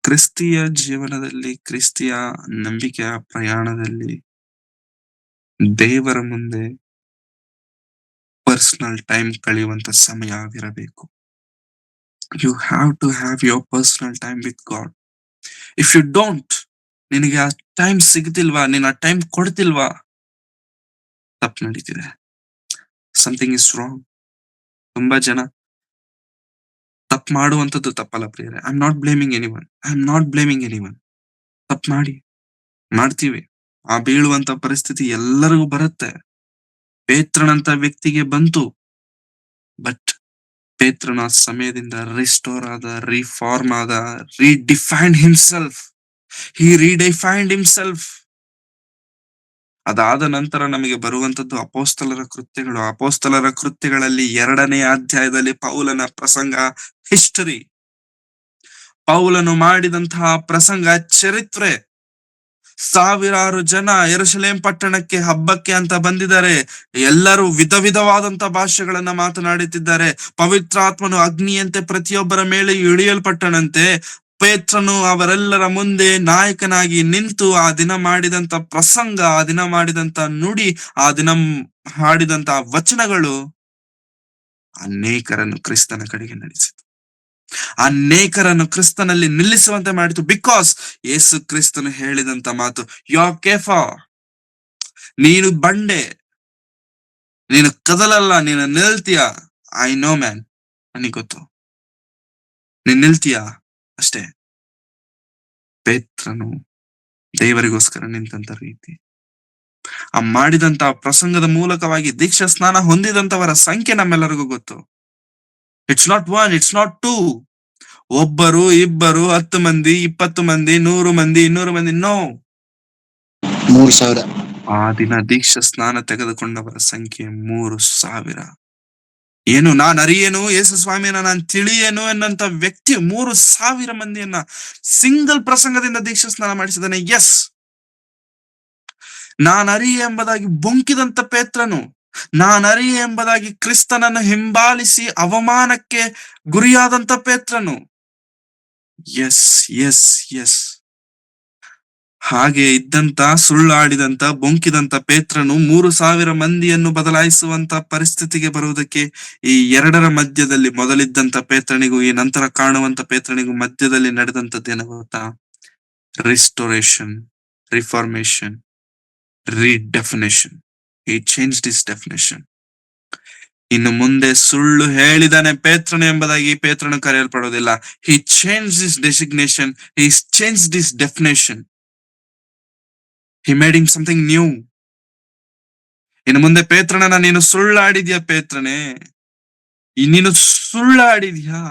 ಕ್ರಿಸ್ತಿಯ ಜೀವನದಲ್ಲಿ, ಕ್ರಿಸ್ತಿಯ ನಂಬಿಕೆಯ ಪ್ರಯಾಣದಲ್ಲಿ ದೇವರ ಮುಂದೆ ಪರ್ಸನಲ್ ಟೈಮ್ ಕಳೆಯುವಂತ ಸಮಯವಿರಬೇಕು. You have to have your personal time with God. If you don't, ನಿನಗೆ ಆ ಟೈಮ್ ಸಿಗ್ತಿಲ್ವಾ, ನೀನ್ ಆ ಟೈಮ್ ಕೊಡ್ತಿಲ್ವಾ, ತಪ್ಪು ನಡೀತಿದೆ. Something is wrong. ತುಂಬಾ ಜನ ತಪ್ಪು ಮಾಡುವಂಥದ್ದು ತಪ್ಪಲ್ಲ ಪ್ರಿಯರೇ. I am not blaming anyone. ತಪ್ಪು ಮಾಡ್ತೀವಿ. ಆ ಬೀಳುವಂತ ಪರಿಸ್ಥಿತಿ ಎಲ್ಲರಿಗೂ ಬರುತ್ತೆ. ಪೇತ್ರನಂತ ವ್ಯಕ್ತಿಗೆ ಬಂತು. ಬಟ್ ಪೇತ್ರನ ಸಮಯದಿಂದ ರಿಸ್ಟೋರ್ ಆದ, ರಿಫಾರ್ಮ್ ಆದ, ರೀಡಿಫೈನ್ಡ್ ಹಿಮ್ಸೆಲ್ಫ್. ಅದಾದ ನಂತರ ನಮಗೆ ಬರುವಂತದ್ದು ಅಪೋಸ್ತಲರ ಕೃತ್ಯಗಳಲ್ಲಿ 2ನೇ ಅಧ್ಯಾಯದಲ್ಲಿ ಪೌಲನ ಪ್ರಸಂಗ ಹಿಸ್ಟರಿ. ಪೌಲನು ಮಾಡಿದಂತಹ ಪ್ರಸಂಗ ಚರಿತ್ರೆ. ಸಾವಿರಾರು ಜನ ಯೆರೂಸಲೇಮ್ ಪಟ್ಟಣಕ್ಕೆ ಹಬ್ಬಕ್ಕೆ ಅಂತ ಬಂದಿದ್ದಾರೆ. ಎಲ್ಲರೂ ವಿಧವಾದಂತ ಭಾಷೆಗಳನ್ನ ಮಾತನಾಡುತ್ತಿದ್ದಾರೆ. ಪವಿತ್ರಾತ್ಮನು ಅಗ್ನಿಯಂತೆ ಪ್ರತಿಯೊಬ್ಬರ ಮೇಲೆ ಇಳಿಯಲ್ಪಟ್ಟನಂತೆ. ಪೇತ್ರನು ಅವರೆಲ್ಲರ ಮುಂದೆ ನಾಯಕನಾಗಿ ನಿಂತು ಆ ದಿನ ಮಾಡಿದಂತ ಪ್ರಸಂಗ, ಆ ದಿನ ಮಾಡಿದಂತ ನುಡಿ, ಆ ದಿನ ಹಾಡಿದಂತ ವಚನಗಳು ಅನೇಕರನ್ನು ಕ್ರಿಸ್ತನ ಕಡೆಗೆ ನಡೆಸಿತು. ಅನೇಕರನ್ನು ಕ್ರಿಸ್ತನಲ್ಲಿ ನಿಲ್ಲಿಸುವಂತೆ ಮಾಡಿತು. ಬಿಕಾಸ್ ಯೇಸು ಕ್ರಿಸ್ತನು ಹೇಳಿದಂತ ಮಾತು, ಯೋ ಕೇಫಾ, ನೀನು ಬಂಡೆ, ನೀನು ಕದಲಲ್ಲ, ನೀನು ನಿಲ್ತೀಯ. ಐ ನೋ ಮ್ಯಾನ್, ನನಗೆ ಗೊತ್ತು, ನೀನ್ ನಿಲ್ತೀಯ ಅಷ್ಟೇ. ಪೇತ್ರನು ದೇವರಿಗೋಸ್ಕರ ನಿಂತಂತ ರೀತಿ, ಆ ಮಾಡಿದಂತ ಪ್ರಸಂಗದ ಮೂಲಕವಾಗಿ ದೀಕ್ಷಾ ಸ್ನಾನ ಹೊಂದಿದಂತವರ ಸಂಖ್ಯೆ ನಮ್ಮೆಲ್ಲರಿಗೂ ಗೊತ್ತು. It's not 1, it's not 2. ಒಬ್ಬರು, ಇಬ್ಬರು, 10 ಮಂದಿ, 20 ಮಂದಿ, 100 ಮಂದಿ, 200 ಮಂದಿ, ನೋ. 3,000. ಆ ದಿನ ದೀಕ್ಷಾ ಸ್ನಾನ ತೆಗೆದುಕೊಂಡವರ ಸಂಖ್ಯೆ 3,000. ಏನು ನಾನು ಅರಿಯೇನು, ಯೇಸು ಸ್ವಾಮಿಯನ್ನ ನಾನು ತಿಳಿಯೇನು ಎನ್ನಂತ ವ್ಯಕ್ತಿ 3,000 ಮಂದಿಯನ್ನ ಸಿಂಗಲ್ ಪ್ರಸಂಗದಿಂದ ದೀಕ್ಷಾ ಸ್ನಾನ ಮಾಡಿಸಿದಾನೆ. ಎಸ್, ನಾನರಿಯೆ ಎಂಬುದಾಗಿ ಬೊಂಕಿದಂತ ಪೇತ್ರನು, ನಾನರಿಯೆ ಎಂಬುದಾಗಿ ಕ್ರಿಸ್ತನನ್ನು ಹಿಂಬಾಲಿಸಿ ಅವಮಾನಕ್ಕೆ ಗುರಿಯಾದಂತ ಪೇತ್ರನು. ಎಸ್ ಎಸ್ ಎಸ್ ಹಾಗೆ ಇದ್ದಂತ, ಸುಳ್ಳಾಡಿದಂತ, ಬೊಂಕಿದಂತ ಪೇತ್ರನು 3,000 ಮಂದಿಯನ್ನು ಬದಲಾಯಿಸುವಂತ ಪರಿಸ್ಥಿತಿಗೆ ಬರುವುದಕ್ಕೆ ಈ ಎರಡರ ಮಧ್ಯದಲ್ಲಿ, ಮೊದಲಿದ್ದಂತ ಪೇತ್ರನಿಗೂ ಈ ನಂತರ ಕಾಣುವಂತ ಪೇತ್ರನಿಗೂ ಮಧ್ಯದಲ್ಲಿ ನಡೆದಂತದ್ದೇನು ಗೊತ್ತಾ? Restoration, reformation, redefinition. ಈ ಚೇಂಜ್ ದಿಸ್ ಡೆಫಿನೇಷನ್. ಇನ್ನು ಮುಂದೆ ಸುಳ್ಳು ಹೇಳಿದಾನೆ ಪೇತ್ರನು ಎಂಬುದಾಗಿ ಪೇತ್ರನು ಕರೆಯಲ್ಪಡೋದಿಲ್ಲ. He change this designation, he change this definition. He made him something new. ಇನ್ನು ಮುಂದೆ ಪೇತ್ರನನ್ನ, ನೀನು ಸುಳ್ಳಾಡಿದ್ಯಾ ಪೇತ್ರನೇ, ನೀನು ಸುಳ್ಳಾಡಿದ್ಯಾ,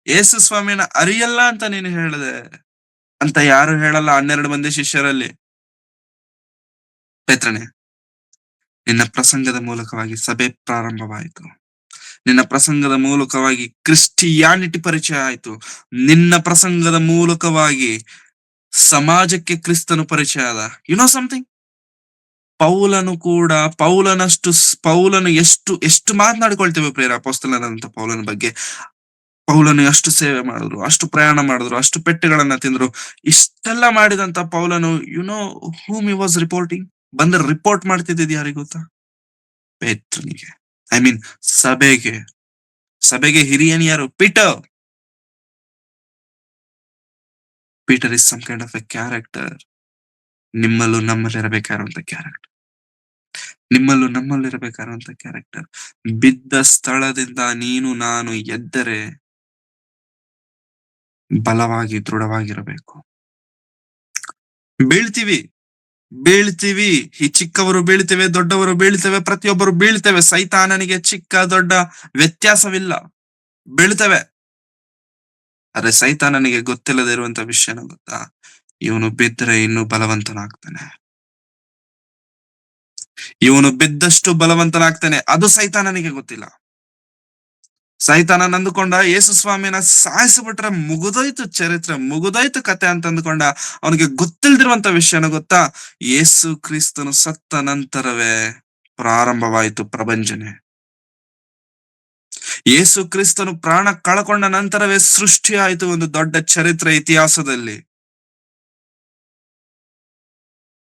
ಯೇಸು ಸ್ವಾಮಿಯನ್ನ ಅರಿಯಲ್ಲ ಅಂತ ನೀನು ಹೇಳಿದೆ ಅಂತ ಯಾರು ಹೇಳಲ್ಲ 12 ಮಂದಿ ಶಿಷ್ಯರಲ್ಲಿ. ಪೇತ್ರನೇ, ನಿನ್ನ ಪ್ರಸಂಗದ ಮೂಲಕವಾಗಿ ಸಭೆ ಪ್ರಾರಂಭವಾಯಿತು. ನಿನ್ನ ಪ್ರಸಂಗದ ಮೂಲಕವಾಗಿ ಕ್ರಿಸ್ಟಿಯಾನಿಟಿ ಪರಿಚಯ ಆಯಿತು. ನಿನ್ನ ಪ್ರಸಂಗದ ಮೂಲಕವಾಗಿ ಸಮಾಜಕ್ಕೆ ಕ್ರಿಸ್ತನು ಪರಿಚಯ ಆದ. You know something? ಪೌಲನು ಕೂಡ, ಪೌಲನು ಎಷ್ಟು ಮಾತನಾಡಿಕೊಳ್ತೇವೆ ಪ್ರೇರ ಅಪೊಸ್ತಲನಾದಂತ ಪೌಲನ ಬಗ್ಗೆ. ಪೌಲನು ಅಷ್ಟು ಸೇವೆ ಮಾಡಿದ್ರು, ಅಷ್ಟು ಪ್ರಯಾಣ ಮಾಡಿದ್ರು, ಅಷ್ಟು ಪೆಟ್ಟುಗಳನ್ನ ತಿಂದ್ರು. ಇಷ್ಟೆಲ್ಲ ಮಾಡಿದಂತ ಪೌಲನು, you know whom he was reporting? ಬಂದ ರಿಪೋರ್ಟ್ ಮಾಡ್ತಿದ್ದಿದ್ ಯಾರಿಗೆ ಗೊತ್ತಾ? ಪೇತ್ರನಿಗೆ. ಐ ಮೀನ್ ಸಭೆಗೆ ಹಿರಿಯನ್ ಯಾರು? Peter. Peter is some kind of a character. ನಿಮ್ಮಲ್ಲೂ ನಮ್ಮಲ್ಲಿರಬೇಕಾಗಿರುವಂತ ಕ್ಯಾರೆಕ್ಟರ್. ನಿಮ್ಮಲ್ಲೂ ನಮ್ಮಲ್ಲಿರಬೇಕಾಗಿರುವಂತ ಕ್ಯಾರೆಕ್ಟರ್. ಬಿದ್ದ ಸ್ಥಳದಿಂದ ನೀನು ನಾನು ಎದ್ದರೆ ಬಲವಾಗಿ, ದೃಢವಾಗಿರಬೇಕು. ಬೀಳ್ತೀವಿ. ಈ ಚಿಕ್ಕವರು ಬೀಳ್ತೇವೆ, ದೊಡ್ಡವರು ಬೀಳ್ತೇವೆ, ಪ್ರತಿಯೊಬ್ಬರು ಬೀಳ್ತೇವೆ. ಸೈತಾನನಿಗೆ ಚಿಕ್ಕ ದೊಡ್ಡ ವ್ಯತ್ಯಾಸವಿಲ್ಲ, ಬೀಳ್ತೇವೆ. ಆದ್ರೆ ಸೈತಾನನಿಗೆ ಗೊತ್ತಿಲ್ಲದೆ ಇರುವಂತ ವಿಷಯನ ಗೊತ್ತಾ? ಇವನು ಬಿದ್ದರೆ ಇನ್ನೂ ಬಲವಂತನಾಗ್ತಾನೆ. ಇವನು ಬಿದ್ದಷ್ಟು ಬಲವಂತನಾಗ್ತಾನೆ, ಅದು ಸೈತಾನನಿಗೆ ಗೊತ್ತಿಲ್ಲ. ಸೈತಾನ ಅಂದುಕೊಂಡ ಯೇಸು ಸ್ವಾಮಿನ ಸಾಯಿಸಿಬಿಟ್ರೆ ಮುಗಿದೋಯ್ತು ಚರಿತ್ರೆ, ಮುಗಿದೋಯ್ತು ಕತೆ ಅಂತ ಅಂದುಕೊಂಡ. ಅವನಿಗೆ ಗೊತ್ತಿಲ್ದಿರುವಂತ ವಿಷಯನ ಗೊತ್ತಾ? ಯೇಸು ಕ್ರಿಸ್ತನು ಸತ್ತ ನಂತರವೇ ಪ್ರಾರಂಭವಾಯಿತು ಪ್ರಪಂಚನೆ. ಯೇಸು ಕ್ರಿಸ್ತನು ಪ್ರಾಣ ಕಳಕೊಂಡ ನಂತರವೇ ಸೃಷ್ಟಿ ಆಯಿತು ಒಂದು ದೊಡ್ಡ ಚರಿತ್ರೆ ಇತಿಹಾಸದಲ್ಲಿ.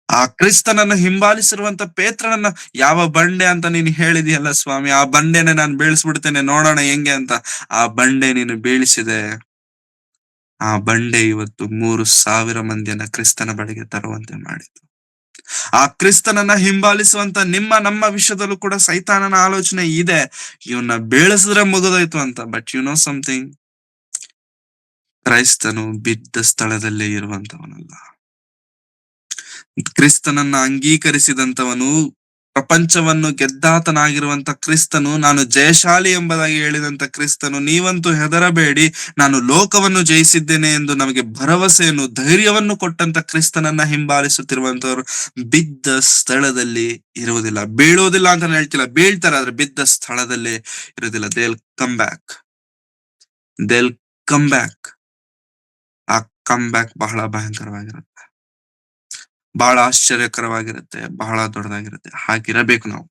ಆ ಕ್ರಿಸ್ತನನ್ನು ಹಿಂಬಾಲಿಸಿರುವಂತ ಪೇತ್ರನನ್ನ, ಯಾವ ಬಂಡೆ ಅಂತ ನೀನು ಹೇಳಿದೆಯಲ್ಲ ಸ್ವಾಮಿ, ಆ ಬಂಡೆನೆ ನಾನು ಬೀಳಿಸ್ಬಿಡ್ತೇನೆ, ನೋಡೋಣ ಹೆಂಗೆ ಅಂತ. ಆ ಬಂಡೆ ನೀನು ಬೀಳಿಸಿದೆ. ಆ ಬಂಡೆ ಇವತ್ತು 3,000 ಮಂದಿಯನ್ನ ಕ್ರಿಸ್ತನ ಬಳಿಗೆ ತರುವಂತೆ ಮಾಡಿತು. ಆ ಕ್ರಿಸ್ತನನ್ನ ಹಿಂಬಾಲಿಸುವಂತ ನಮ್ಮ ವಿಷಯದಲ್ಲೂ ಕೂಡ ಸೈತಾನನ ಆಲೋಚನೆ ಇದೆ, ಇವನ್ನ ಬೀಳಿಸಿದ್ರೆ ಮುಗಿದೋಯ್ತು ಅಂತ. But you know something? ಕ್ರೈಸ್ತನು ಬಿದ್ದ ಸ್ಥಳದಲ್ಲೇ ಇರುವಂತವನಲ್ಲ. ಕ್ರಿಸ್ತನನ್ನ ಅಂಗೀಕರಿಸಿದಂತವನು, ಪ್ರಪಂಚವನ್ನು ಗೆದ್ದಾತನಾಗಿರುವಂತ ಕ್ರಿಸ್ತನು, ನಾನು ಜಯಶಾಲಿ ಎಂಬುದಾಗಿ ಹೇಳಿದಂತ ಕ್ರಿಸ್ತನು, ನೀವಂತೂ ಹೆದರಬೇಡಿ, ನಾನು ಲೋಕವನ್ನು ಜಯಿಸಿದ್ದೇನೆ ಎಂದು ನಮಗೆ ಭರವಸೆಯನ್ನು, ಧೈರ್ಯವನ್ನು ಕೊಟ್ಟಂತ ಕ್ರಿಸ್ತನನ್ನ ಹಿಂಬಾಲಿಸುತ್ತಿರುವಂತವರು ಬಿದ್ದ ಸ್ಥಳದಲ್ಲಿ ಇರುವುದಿಲ್ಲ. ಬೀಳುವುದಿಲ್ಲ ಅಂತ ಹೇಳ್ತಿಲ್ಲ, ಬೀಳ್ತಾರೆ, ಆದ್ರೆ ಬಿದ್ದ ಸ್ಥಳದಲ್ಲೇ ಇರುವುದಿಲ್ಲ. They'll come back. ಆ ಕಮ್ ಬ್ಯಾಕ್ ಬಹಳ ಭಯಂಕರವಾಗಿರುತ್ತೆ, ಬಹಳ ಆಶ್ಚರ್ಯಕರವಾಗಿರುತ್ತೆ, ಬಹಳ ದೊಡ್ಡದಾಗಿರುತ್ತೆ. ಹಾಗಿರಬೇಕು ನಾವು.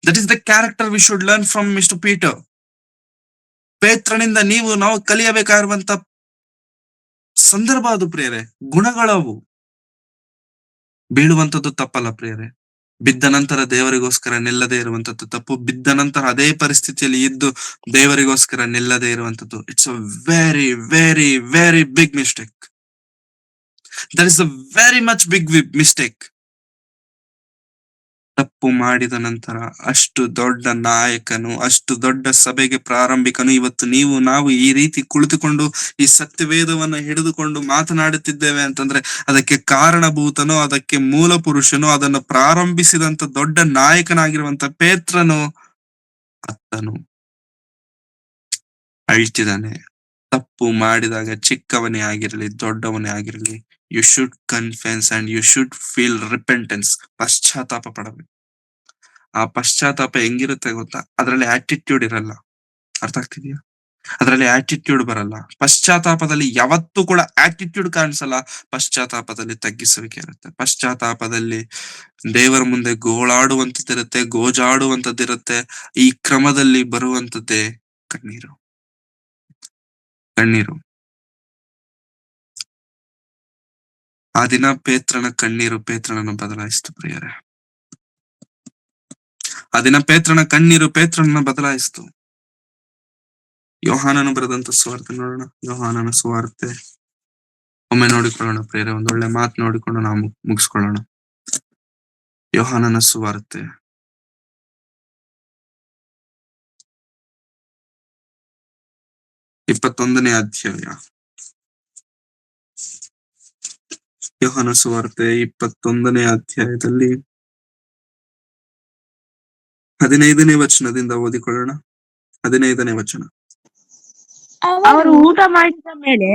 That is the character we should learn from mister Peter. ಪೇತ್ರನಿಂದ ನಾವು ಕಲಿಯಬೇಕಾಗಿರುವಂತ ಸಂದರ್ಭ ಅದು ಪ್ರಿಯರೇ, ಗುಣಗಳವು. ಬೀಳುವಂತದ್ದು ತಪ್ಪಲ್ಲ ಪ್ರಿಯರೇ. ಬಿದ್ದ ನಂತರ ದೇವರಿಗೋಸ್ಕರ ನಿಲ್ಲದೆ ಇರುವಂತದ್ದು ತಪ್ಪು. ಬಿದ್ದ ನಂತರ ಅದೇ ಪರಿಸ್ಥಿತಿಯಲ್ಲಿ ಇದ್ದು ದೇವರಿಗೋಸ್ಕರ ನಿಲ್ಲದೆ ಇರುವಂತದ್ದು, it's a very very very big mistake. That is a very much big mistake. ತಪ್ಪು ಮಾಡಿದ ನಂತರ ಅಷ್ಟು ದೊಡ್ಡ ನಾಯಕನು, ಅಷ್ಟು ದೊಡ್ಡ ಸಭೆಗೆ ಪ್ರಾರಂಭಿಕನು, ಇವತ್ತು ನಾವು ಈ ರೀತಿ ಕುಳಿತುಕೊಂಡು ಈ ಸತ್ಯವೇದವನ್ನ ಹಿಡಿದುಕೊಂಡು ಮಾತನಾಡುತ್ತಿದ್ದೇವೆ ಅಂತಂದ್ರೆ ಅದಕ್ಕೆ ಕಾರಣಭೂತನು, ಅದಕ್ಕೆ ಮೂಲ ಪುರುಷನು, ಅದನ್ನು ಪ್ರಾರಂಭಿಸಿದಂತ ದೊಡ್ಡ ನಾಯಕನಾಗಿರುವಂತ ಪೇತ್ರನು ಅತ್ತನು ಅಳ್ತಿದ್ದಾನೆ, ತಪ್ಪು ಮಾಡಿದಾಗ ಚಿಕ್ಕವನೇ ಆಗಿರಲಿ ದೊಡ್ಡವನೇ ಆಗಿರಲಿ, you should confess and you should feel repentance. ಪಶ್ಚಾತ್ತಾಪ ಪಡಬೇಕು. ಆ ಪಶ್ಚಾತ್ತಾಪ ಹೆಂಗಿರುತ್ತೆ ಗೊತ್ತಾ? ಅದ್ರಲ್ಲಿ ಆಟಿಟ್ಯೂಡ್ ಇರಲ್ಲ. ಅರ್ಥ ಆಗ್ತಿದ್ಯಾ? ಅದರಲ್ಲಿ ಆಟಿಟ್ಯೂಡ್ ಬರಲ್ಲ. ಪಶ್ಚಾತ್ತಾಪದಲ್ಲಿ ಯಾವತ್ತೂ ಕೂಡ ಆಟಿಟ್ಯೂಡ್ ಕಾಣಿಸಲ್ಲ. ಪಶ್ಚಾತ್ತಾಪದಲ್ಲಿ ತಗ್ಗಿಸುವಿಕೆ ಇರುತ್ತೆ. ಪಶ್ಚಾತ್ತಾಪದಲ್ಲಿ ದೇವರ ಮುಂದೆ ಗೋಳಾಡುವಂತದ್ದಿರುತ್ತೆ, ಗೋಜಾಡುವಂತದ್ದಿರುತ್ತೆ. ಈ ಕ್ರಮದಲ್ಲಿ ಬರುವಂತದ್ದೇ ಕಣ್ಣೀರು. ಕಣ್ಣೀರು. ಆ ದಿನ ಪೇತ್ರನ ಕಣ್ಣೀರು ಪೇತ್ರನನ್ನು ಬದಲಾಯಿಸಿತು ಪ್ರಿಯರೇ. ಆ ದಿನ ಪೇತ್ರನ ಕಣ್ಣೀರು ಪೇತ್ರನನ್ನು ಬದಲಾಯಿಸಿತು. ಯೋಹಾನನು ಬರೆದಂತ ಸುವಾರ್ತೆ ನೋಡೋಣ. ಯೋಹಾನನ ಸುವಾರ್ತೆ ಒಮ್ಮೆ ನೋಡಿಕೊಳ್ಳೋಣ ಪ್ರಿಯರೇ. ಒಂದೊಳ್ಳೆ ಮಾತು ನೋಡಿಕೊಂಡು ನಾವು ಮುಗಿಸ್ಕೊಳ್ಳೋಣ. ಯೋಹಾನನ ಸುವಾರ್ತೆ 21ನೇ ಅಧ್ಯಾಯ. ಯೋಹಾನ ಸುವಾರ್ತೆ 21ನೇ ಅಧ್ಯಾಯದಲ್ಲಿ 15ನೇ ವಚನದಿಂದ ಓದಿಕೊಳ್ಳೋಣ. 15ನೇ ವಚನ. ಅವರು ಊಟ ಮಾಡಿದ ಮೇಲೆ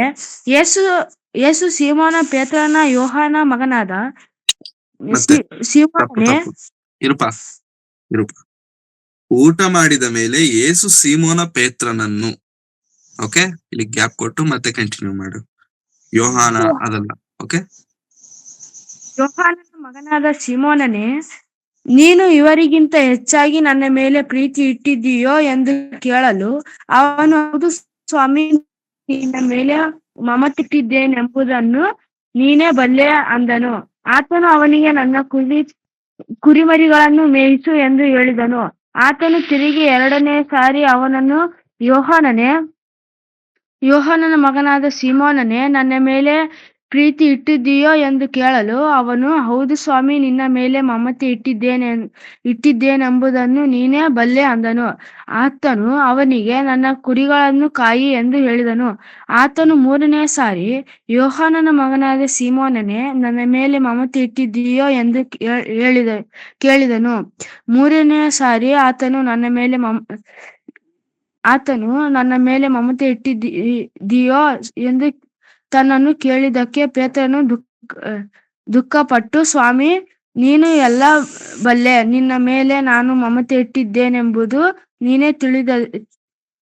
ಯೇಸು ಸೀಮೋನ ಪೇತ್ರನ ಯೋಹಾನ ಮಗನಾದ ಮತ್ತೆ ಸೀಮೋನನೇ ಇರುಪ ಊಟ ಮಾಡಿದ ಮೇಲೆ ಯೇಸು ಸೀಮೋನ ಪೇತ್ರನನ್ನು, ಓಕೆ, ಇಲ್ಲಿ ಗ್ಯಾಪ್ ಕೊಟ್ಟು ಮತ್ತೆ ಕಂಟಿನ್ಯೂ ಮಾಡು. ಯೋಹಾನ ಅದಲ್ಲ, ಓಕೆ. ಯೋಹಾನನ ಮಗನಾದ ಸೀಮೋನನೇ, ನೀನು ಇವರಿಗಿಂತ ಹೆಚ್ಚಾಗಿ ನನ್ನ ಮೇಲೆ ಪ್ರೀತಿ ಇಟ್ಟಿದ್ದೀಯೋ ಎಂದು ಕೇಳಲು ಅವನು, ಹೌದು ಸ್ವಾಮಿ, ನಿನ್ನ ಮೇಲೆ ಮಮತಿಟ್ಟಿದ್ದೇನೆಂಬುದನ್ನು ನೀನೇ ಬಲ್ಲೆ ಅಂದನು. ಆತನು ಅವನಿಗೆ, ನನ್ನ ಕುರಿಮರಿಗಳನ್ನು ಮೇಯಿಸು ಎಂದು ಹೇಳಿದನು. ಆತನು ತಿರುಗಿ 2ನೇ ಸಾರಿ ಅವನನ್ನು, ಯೋಹಾನನ ಮಗನಾದ ಸೀಮೋನನೇ, ನನ್ನ ಮೇಲೆ ಪ್ರೀತಿ ಇಟ್ಟಿದ್ದೀಯೋ ಎಂದು ಕೇಳಲು ಅವನು, ಹೌದು ಸ್ವಾಮಿ, ನಿನ್ನ ಮೇಲೆ ಮಮತೆ ಇಟ್ಟಿದ್ದೇನೆಂಬುದನ್ನು ನೀನೇ ಬಲ್ಲೆ ಅಂದನು. ಆತನು ಅವನಿಗೆ, ನನ್ನ ಕುರಿಗಳನ್ನು ಕಾಯಿ ಎಂದು ಹೇಳಿದನು. ಆತನು 3ನೇ ಸಾರಿ, ಯೋಹಾನನ ಮಗನಾದ ಸೀಮೋನನೇ, ನನ್ನ ಮೇಲೆ ಮಮತೆ ಇಟ್ಟಿದ್ದೀಯೋ ಎಂದು ಕೇಳಿದನು. 3ನೇ ಸಾರಿ ಆತನು ನನ್ನ ಮೇಲೆ ಮಮತೆ ಇಟ್ಟಿದ್ದೀಯೋ ಎಂದು ತನ್ನನ್ನು ಕೇಳಿದ್ದಕ್ಕೆ ಪೇತ್ರನು ದುಃಖಪಟ್ಟು, ಸ್ವಾಮಿ, ನೀನು ಎಲ್ಲ ಬಲ್ಲೆ, ನಿನ್ನ ಮೇಲೆ ನಾನು ಮಮತೆ ಇಟ್ಟಿದ್ದೇನೆಂಬುದು ನೀನೇ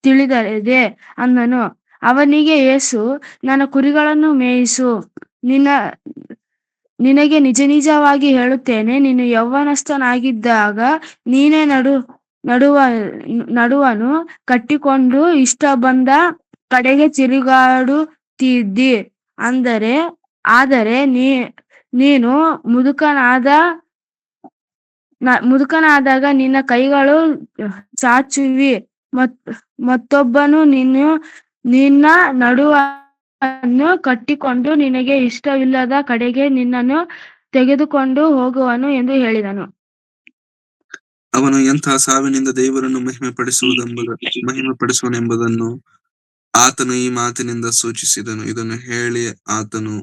ತಿಳಿದಿದೆ ಅಂದನು. ಅವನಿಗೆ ಯೇಸು, ನನ್ನ ಕುರಿಗಳನ್ನು ಮೇಯಿಸು. ನಿನಗೆ ನಿಜ ನಿಜವಾಗಿ ಹೇಳುತ್ತೇನೆ, ನೀನು ಯೌವನಸ್ಥನಾಗಿದ್ದಾಗ ನೀನೇ ನಡುವನ್ನು ಕಟ್ಟಿಕೊಂಡು ಇಷ್ಟ ಬಂದ ಕಡೆಗೆ ತಿರುಗಾಡುತ್ತಿದ್ದಿ. ಆದರೆ ನೀನು ಮುದುಕನಾದಾಗ ನಿನ್ನ ಕೈಗಳು ಚಾಚುವಿ, ಮತ್ತೊಬ್ಬನು ನಿನ್ನ ನಡುವನ್ನು ಕಟ್ಟಿಕೊಂಡು ನಿನಗೆ ಇಷ್ಟವಿಲ್ಲದ ಕಡೆಗೆ ನಿನ್ನನ್ನು ತೆಗೆದುಕೊಂಡು ಹೋಗುವನು ಎಂದು ಹೇಳಿದನು. ಅವನು ಎಂತಹ ಸಾವಿನಿಂದ ದೇವರನ್ನು ಮಹಿಮೆ ಪಡಿಸುವನೆಂಬುದನ್ನು ಆತನು ಈ ಮಾತಿನಿಂದ ಸೂಚಿಸಿದನು. ಇದನ್ನು ಹೇಳಿ ಆತನು